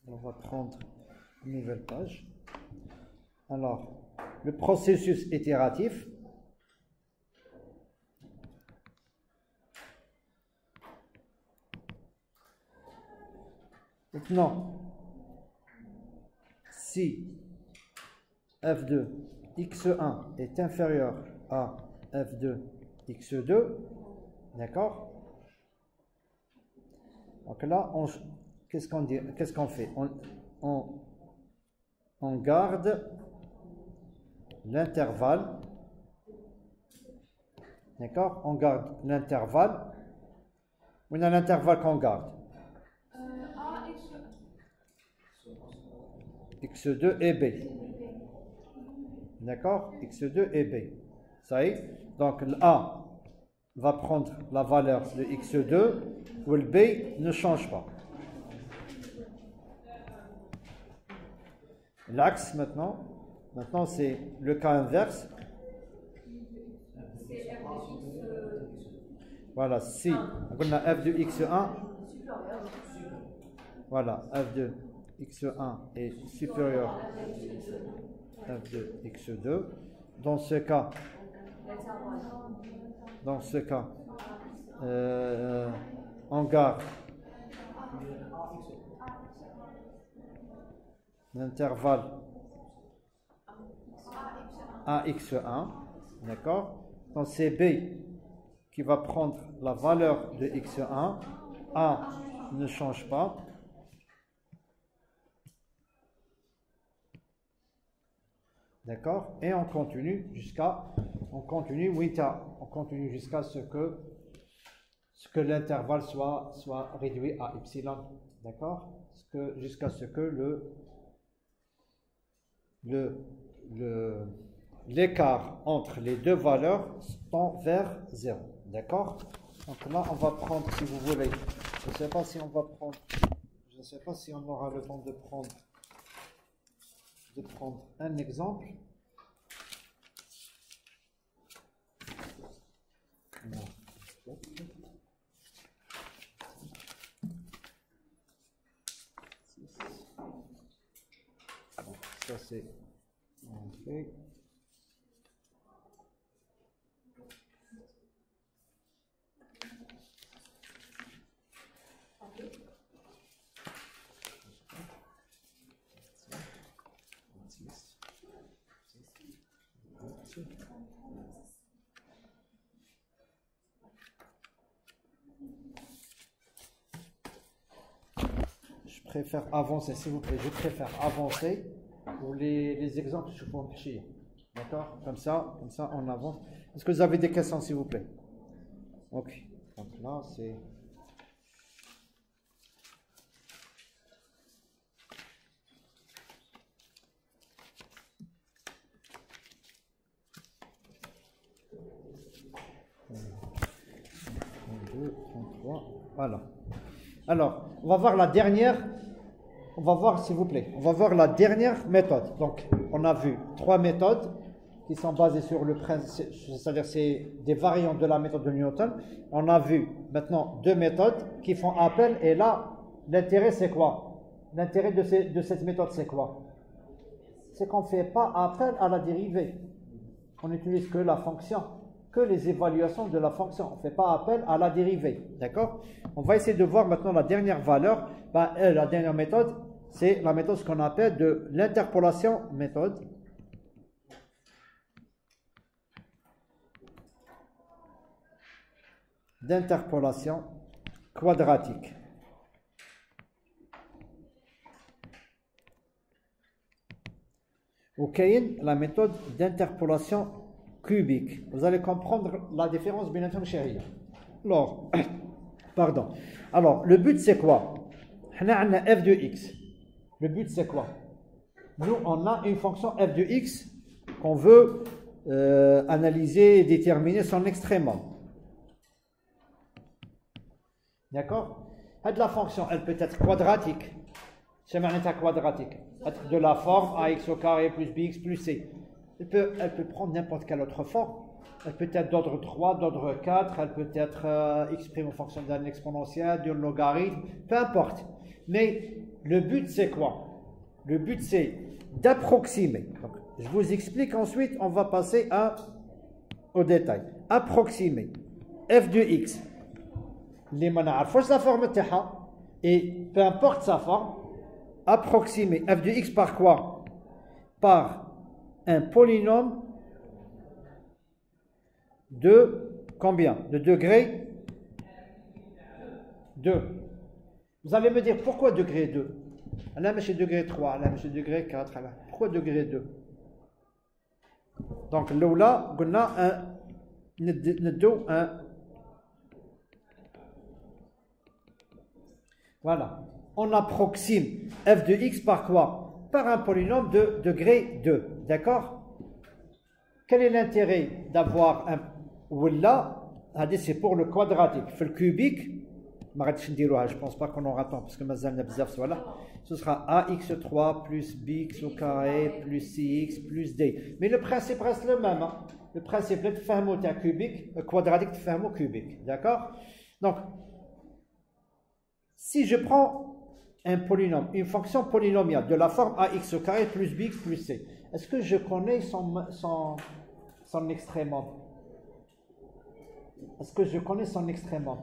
On va prendre une nouvelle page. Alors, le processus itératif. Maintenant, si f de x1 est inférieur à f de x2, d'accord? Donc là, qu'est-ce qu'on fait? On garde l'intervalle, d'accord? On garde l'intervalle. On a l'intervalle qu'on garde. x2 et b. D'accord? x2 et b. Ça y est? Donc le a va prendre la valeur de x2 ou le b ne change pas. L'axe maintenant c'est le cas inverse. Voilà, si on a f de x1, voilà, f de x1 est supérieur à f de x2. Dans ce cas, on garde l'intervalle AX1, d'accord? Donc c'est B qui va prendre la valeur de X1, A ne change pas. D'accord? Et on continue jusqu'à ce que l'intervalle soit réduit à epsilon. D'accord? Jusqu'à ce que l'écart entre les deux valeurs tend vers 0. D'accord? Donc là, on va prendre, si vous voulez, je ne sais pas si on va prendre, je ne sais pas si on aura le temps de prendre un exemple. Ça c'est entrée. Je préfère avancer, s'il vous plaît. Je préfère avancer pour les exemples je peux chier. D'accord? Comme ça, on avance. Est-ce que vous avez des questions, s'il vous plaît? Ok. Donc là, c'est. Voilà. Alors, on va voir la dernière. On va voir, s'il vous plaît. On va voir la dernière méthode. Donc, on a vu 3 méthodes qui sont basées sur le principe, c'est-à-dire c'est des variantes de la méthode de Newton. On a vu maintenant 2 méthodes qui font appel. Et là, l'intérêt c'est quoi? L'intérêt de cette méthode c'est quoi? C'est qu'on ne fait pas appel à la dérivée. On n'utilise que la fonction, que les évaluations de la fonction. On ne fait pas appel à la dérivée. D'accord? On va essayer de voir maintenant la dernière valeur. La dernière méthode, c'est la méthode qu'on appelle de l'interpolation méthode. D'interpolation quadratique. Ok, la méthode d'interpolation cubique. Vous allez comprendre la différence bien entendu, chérie. Alors, pardon. Alors, le but c'est quoi? On a f de x. Le but c'est quoi? Nous, on a une fonction f de x qu'on veut analyser et déterminer son extrémum. D'accord? La fonction, elle peut être quadratique. C'est maintenant quadratique. Être de la forme ax au carré plus bx plus c. Elle peut prendre n'importe quelle autre forme. Elle peut être d'ordre 3, d'ordre 4, elle peut être exprimée en fonction d'un exponentiel, d'un logarithme, peu importe. Mais le but c'est quoi? Le but c'est d'approximer. Je vous explique ensuite, on va passer au détail. Approximer f de x. Les mana'arfouch la forme taha et peu importe sa forme, approximer f de x par quoi? Par un polynôme de combien? De degré 2. Vous allez me dire pourquoi degré 2? Là, c'est degré 3, là, c'est degré 4. Là. Pourquoi degré 2? Donc, là, on a un. Voilà. On approxime f de x par quoi? Par un polynôme de degré 2. D'accord? Quel est l'intérêt d'avoir un. Ou là, c'est pour le quadratique. Le cubique, je ne pense pas qu'on aura temps parce que ce sera ax3 plus bx au carré plus cx plus d. Mais le principe reste le même. Hein? Le principe est de faire un cubique, quadratique de faire un cubique. D'accord? Donc, si je prends un polynôme, une fonction polynomiale de la forme ax au carré plus bx plus c, est-ce que je connais son extrémum? Est-ce que je connais son extrémum?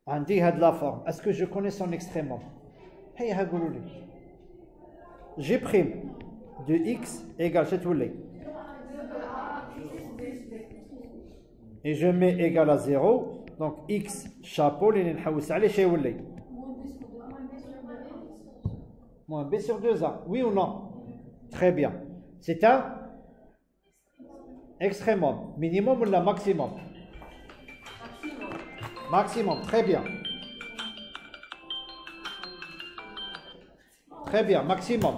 عندي هاد la forme. Est-ce que je connais son extrémum? G' de x égale chetoulet. Et je mets égal à 0. Donc x chapeau, les nhaouss allez chez Oulé. Moins b sur 2a. Oui ou non? Très bien. C'est un extrémum. Minimum ou la maximum? Maximum. Très bien. Très bien. Maximum.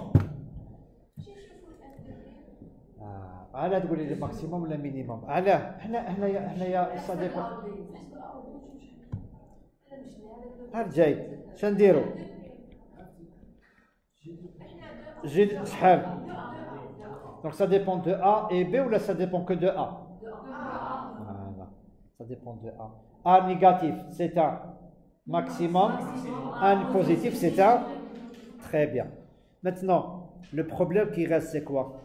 على تقولي لي ماكسيموم ولا مينيموم؟ علاه حنايا ça dépend. جاي شنديرو؟ جي شحال؟ Donc ça dépend de A et B ou là ça dépend que de A? Voilà. Ça dépend de A. A négatif, c'est un maximum. A positif, c'est un. Très bien. Maintenant, le problème qui reste, c'est quoi?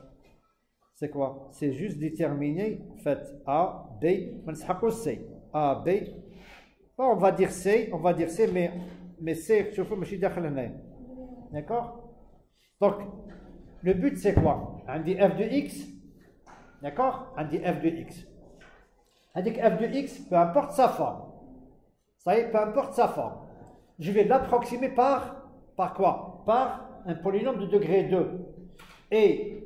C'est quoi? C'est juste déterminer, en fait, A, B, C. A, B. Bon, on va dire C, mais C, je suis d'accord? Donc, le but, c'est quoi? On dit f de x, d'accord? On dit f de x. On dit que f de x, peu importe sa forme. Ça y est, peu importe sa forme. Je vais l'approximer par quoi? Par un polynôme de degré 2. Et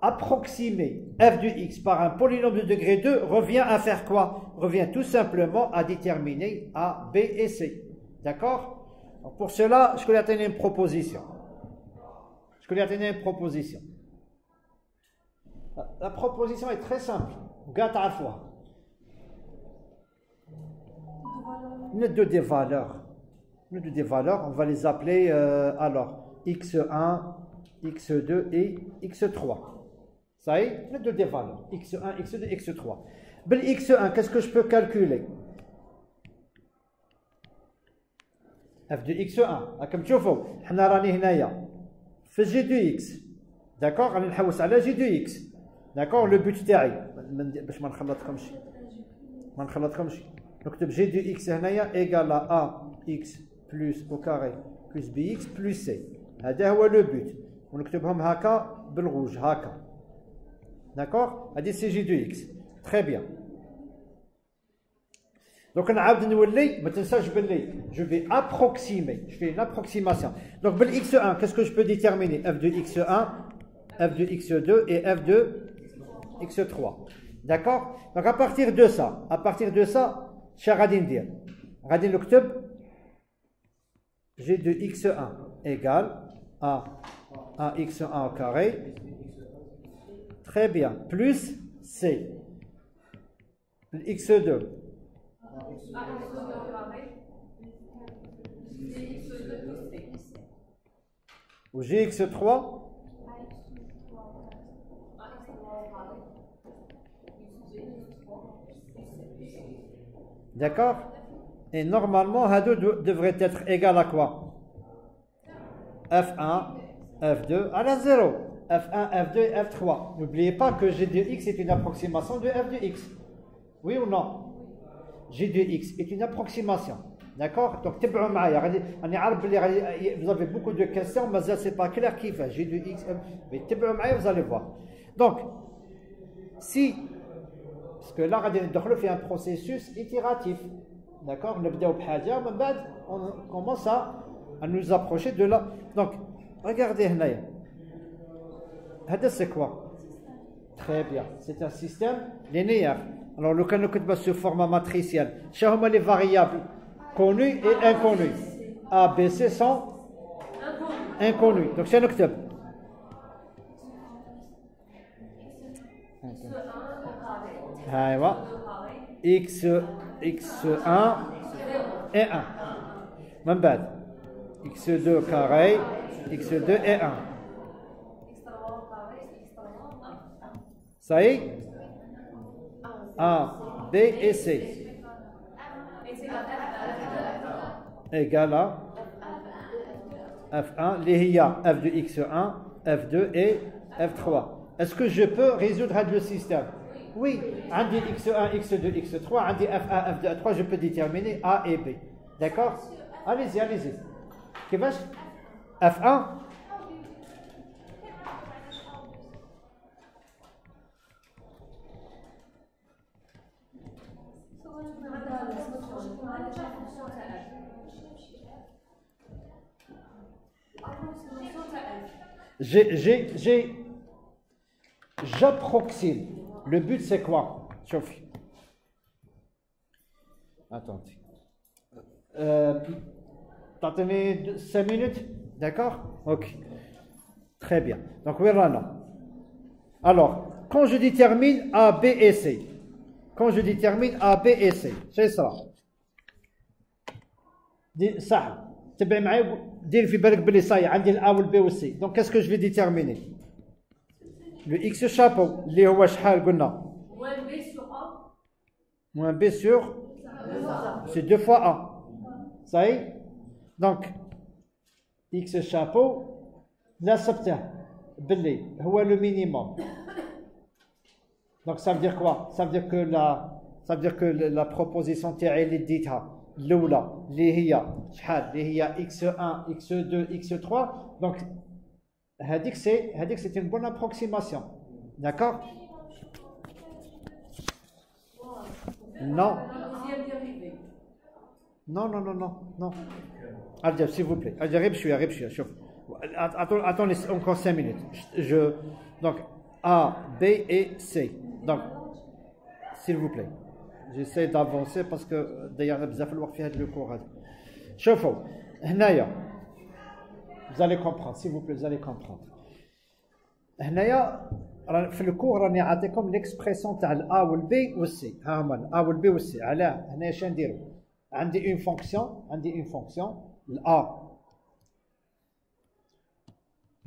approximer f de x par un polynôme de degré 2 revient à faire quoi? Revient tout simplement à déterminer A, B et C. D'accord? Pour cela, je vais atteindre une proposition. La proposition est très simple. Gâte à la fois. Nous avons des valeurs. On va les appeler alors x1, x2 et x3. Ça y est, nous avons des valeurs. x1, x2, x3. Bel x1, qu'est-ce que je peux calculer? f de x1. Comme tu vois, on a fait g de x. D'accord? On va aller g de x. D'accord? Le but تاعي باش ما نخلطكمش. نكتب g de x هنايا égale à ax plus au carré plus bx plus c. هذا هو le but. ونكتبهم هكا بالrouge هكا. D'accord? هذه c'est g de x. Très bien. Donc نعاود نولي ما تنساش باللي je vais approximer. Je fais une approximation. Donc bel x1, qu'est-ce que je peux déterminer? F de x1, f de x2 et f de x3. D'accord? Donc à partir de ça, je vais dire, g de x1 égale à x1 au carré. Très bien. Plus c. x2. Ou gx3. D'accord? Et normalement, H2 devrait être égal à quoi? F1, F2, à la 0. F1, F2 et F3. N'oubliez pas que G de x est une approximation de F de x. Oui ou non? G de x est une approximation. D'accord? Donc, vous avez beaucoup de questions, mais ça, c'est pas clair qui fait. G de x, mais vous allez voir. Donc, si, parce que là, on fait un processus itératif. D'accord? On commence à nous approcher de là. Donc, regardez, c'est quoi? Très bien. C'est un système linéaire. Alors, le cas nous sous format matriciel. Quelles sont les variables connues et inconnues? A, B, C sont inconnues. Donc, c'est notre x1 et 1. Même x2 carré, x2 et 1. Ça y est? A, B et C. Égal à F1, les F de x1, F2 et F3. Est-ce que je peux résoudre le système? Oui, on dit x1, x2, x3, on dit f1, f2, f3, je peux déterminer A et B. D'accord? Allez-y, allez-y. F1. J'approxime. Le but, c'est quoi? Chauffe. Attendez. Attendez 5 minutes. D'accord? Ok. Très bien. Donc, voilà. Alors, quand je détermine A, B et C. C'est ça. Ça. تبع معي دير في بالك بلي صاي عندي الA والB والC. Donc, qu'est-ce que je vais déterminer? Le X chapeau, اللي هو شحال قلنا؟ Moins B sur c'est 2 fois A. Ça y est? Donc, X chapeau l'accepter. Belli, هو le minimum. Donc ça veut dire quoi? Ça veut dire que la proposition تاعي اللي ديتها الأولى اللي هي شحال اللي هي x1 x2 x3 donc هذيك c'est une bonne approximation. D'accord? Non. Non. Allez, s'il vous plaît. Allez, je suis. Attendez encore 5 minutes. Donc, A, B et C. Donc, s'il vous plaît. J'essaie d'avancer parce que d'ailleurs, il va falloir faire le cours. Chauffe-vous. Vous allez comprendre, s'il vous plaît, vous allez comprendre. في الكور راني عطيكم l'expression تاع ال A و ال B و C. ها هما ال A و ال B و C. علاه هنا اش نديرو؟ عندي une fonction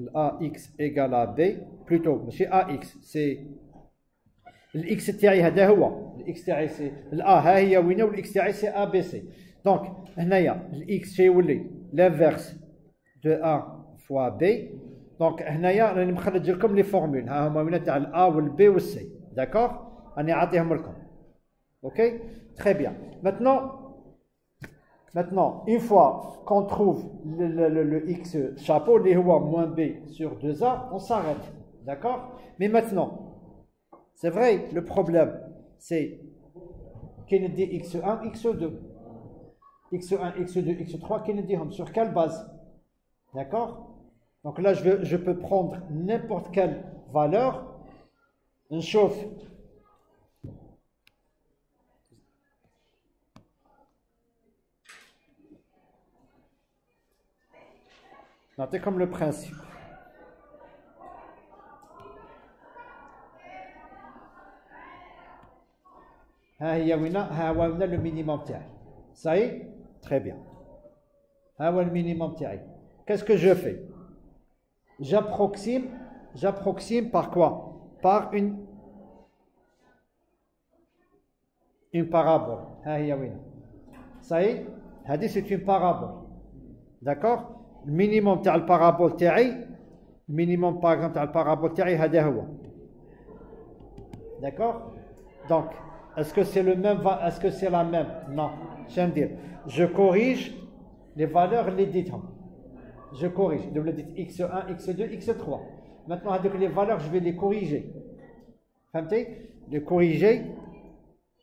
ال AX égale à B plutôt ماشي AX c'est الإكس تاعي هذا هو الإكس تاعي سي ال A ها هي وينه والإكس تاعي سي ABC. دونك هنايا الإكس شي يولي l'inverse de A fois B. دونك هنايا راني مخرج لكم لي فورمول ها هما وين تاع ال A و ال B و ال C. داكوغ راني عاطيهم لكم. اوكي très bien. Maintenant, une fois qu'on trouve le x chapeau, les هو moins b sur 2a, on s'arrête. D'accord? Mais maintenant, c'est vrai, le problème, c'est qu'il dit x1, x2. x1, x2, x3, qu'il dit sur quelle base? D'accord? Donc là, je peux prendre n'importe quelle valeur. On chauffe. Notez comme le principe. ها هي وين le minimum تاعي. Ça y est? Très bien. ها هو le minimum تاعي. Qu'est-ce que je fais? J'approxime par quoi? Par une parabole. ها هي وين. Ça y est? هذه c'est une parabole. D'accord? Le minimum تاع البارابول تاعي minimum par exemple تاع البارابول تاعي هذا هو. D'accord? Donc est-ce que c'est le même est-ce que c'est la même? Non. Je corrige les valeurs les dites. Je corrige. Je le dis x1, x2, x3. Maintenant avec les valeurs je vais les corriger. فهمتي؟ Les corriger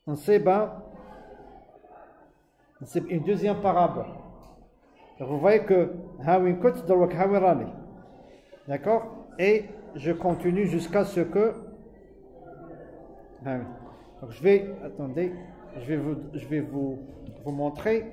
on sait c'est une deuxième parabole. Donc vous voyez que d'accord, et je continue jusqu'à ce que donc je vais attendez je vais vous montrer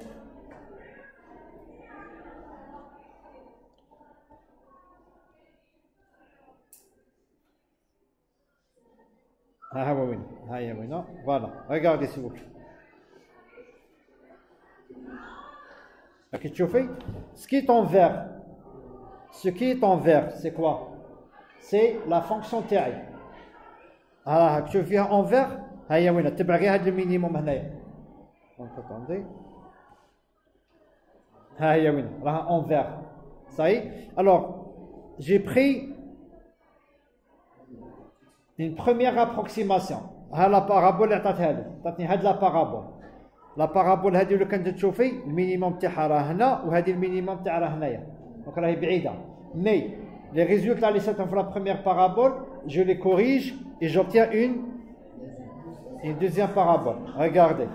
voilà, regardez s'il vous plaît. Ce qui est en vert, c'est quoi? C'est la fonction تاعي. راك تشوف فيها en vert ها هي وين تبع غير هذا المينيموم هنايا. Donc attendez. ها هي وين راها en vert. Ça y est. Alors, j'ai pris une première approximation. ها la parabole اللي عطاتها لي. عطاتني هاد la parabole. لا بارابول هذه اللي كنت تشوفي المينيموم تاعها راه هنا وهذه المينيموم تاعها راه هنايا دونك راهي بعيده مي لي ريزولتا اللي صرتهم في لا بروميير بارابول جو لي كوريج اي جوبتيان une deuxième parabole. Regardez.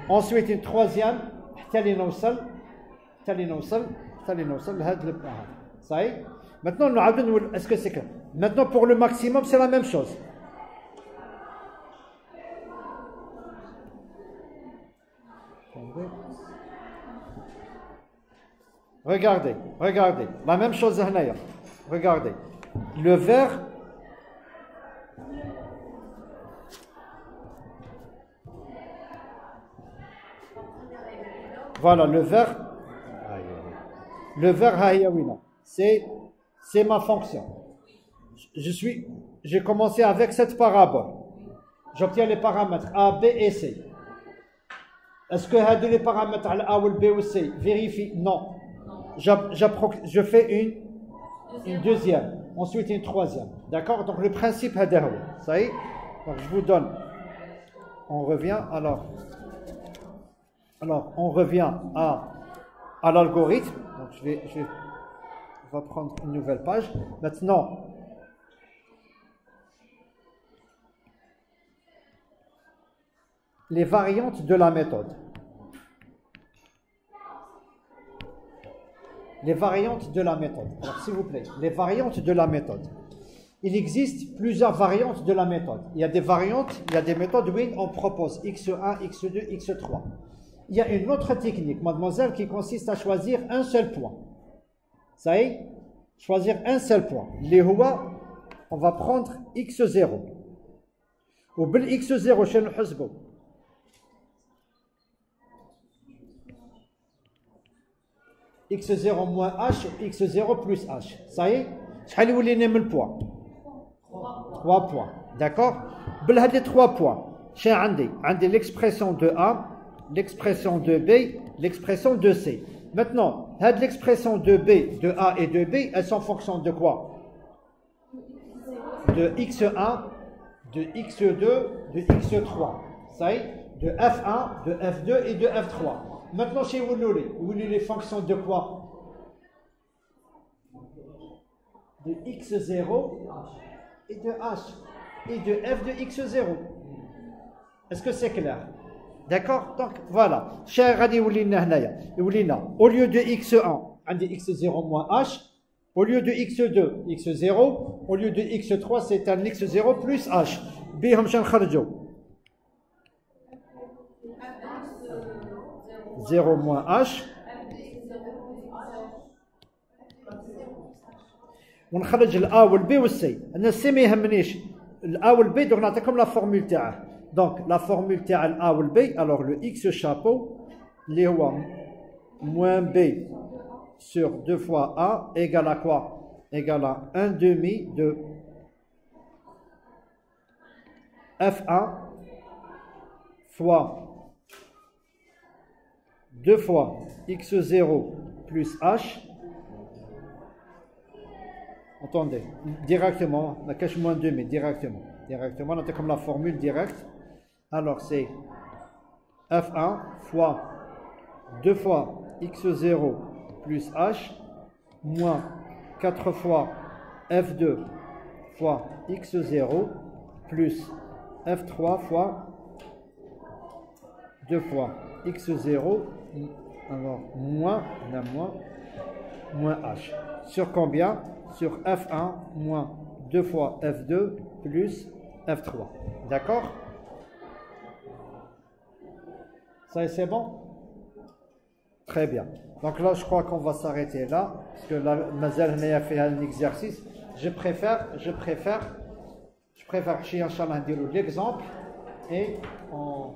Ensuite une troisième حتى اللي نوصل لهذا البلان. Ça y est. Maintenant نعاودو نقول est-ce que c'est clair. Maintenant pour le maximum c'est la même chose. Regardez, la même chose هنايا. Regardez, le vert, voilà le vert ها هي وين c'est ma fonction. J'ai commencé avec cette parabole. J'obtiens les paramètres A, B et C. Est-ce que les paramètres A ou B ou C vérifient? Non. Je fais une deuxième, ensuite une troisième. D'accord? Donc le principe est ça y est. Donc je vous donne. On revient alors on revient à l'algorithme. Donc on va prendre une nouvelle page. Maintenant, les variantes de la méthode. Les variantes de la méthode. Alors, s'il vous plaît, les variantes de la méthode. Il existe plusieurs variantes de la méthode. Il y a des variantes, il y a des méthodes où on propose x1, x2, x3. Il y a une autre technique, mademoiselle, qui consiste à choisir un seul point. Ça y est, choisir un seul point. Les huwa, on va prendre x0. Ou bel x0, chez nous hasbou. x0 moins h ou x0 plus h. Ça y est, شحال يولي لنا من points 3 points. D'accord? بهاد les 3 points, j'ai عندي l'expression de A, l'expression de B, l'expression de C. Maintenant, l'expression de B, de A et de B, elles sont en fonction de quoi? De x1, de x2, de x3. Ça y est, de f1, de f2 et de f3. Maintenant, chez Woulouli, les fonctions de quoi? De x0 et de h. Et de f de x0. Est-ce que c'est clair? D'accord? Donc, voilà. Au lieu de x1, on dit x0 moins h. Au lieu de x2, x0. Au lieu de x3, c'est un x0 plus h. Biham shan kharjou. 0 moins h. ونخرج الA والB والC. أنا الC ما يهمنيش. الA والB donc نعطيكم la formule تاعه. Donc la formule تاع الA والB, alors le x chapeau اللي هو moins B sur 2 fois A égale à quoi? Égale à 1 demi de F1 fois 2 fois x0 plus h. Attendez, directement, la cache moins 2, mais directement, on a comme la formule directe. Alors c'est f1 fois 2 fois x0 plus h moins 4 fois f2 fois x0 plus f3 fois 2 fois x0, alors moins h. Sur combien? Sur f1 moins 2 fois f2 plus f3. D'accord? Ça c'est bon? Très bien. Donc là, je crois qu'on va s'arrêter là, parce que là, Mazel a fait un exercice. Je préfère, chez Inch'Allah, l'exemple et on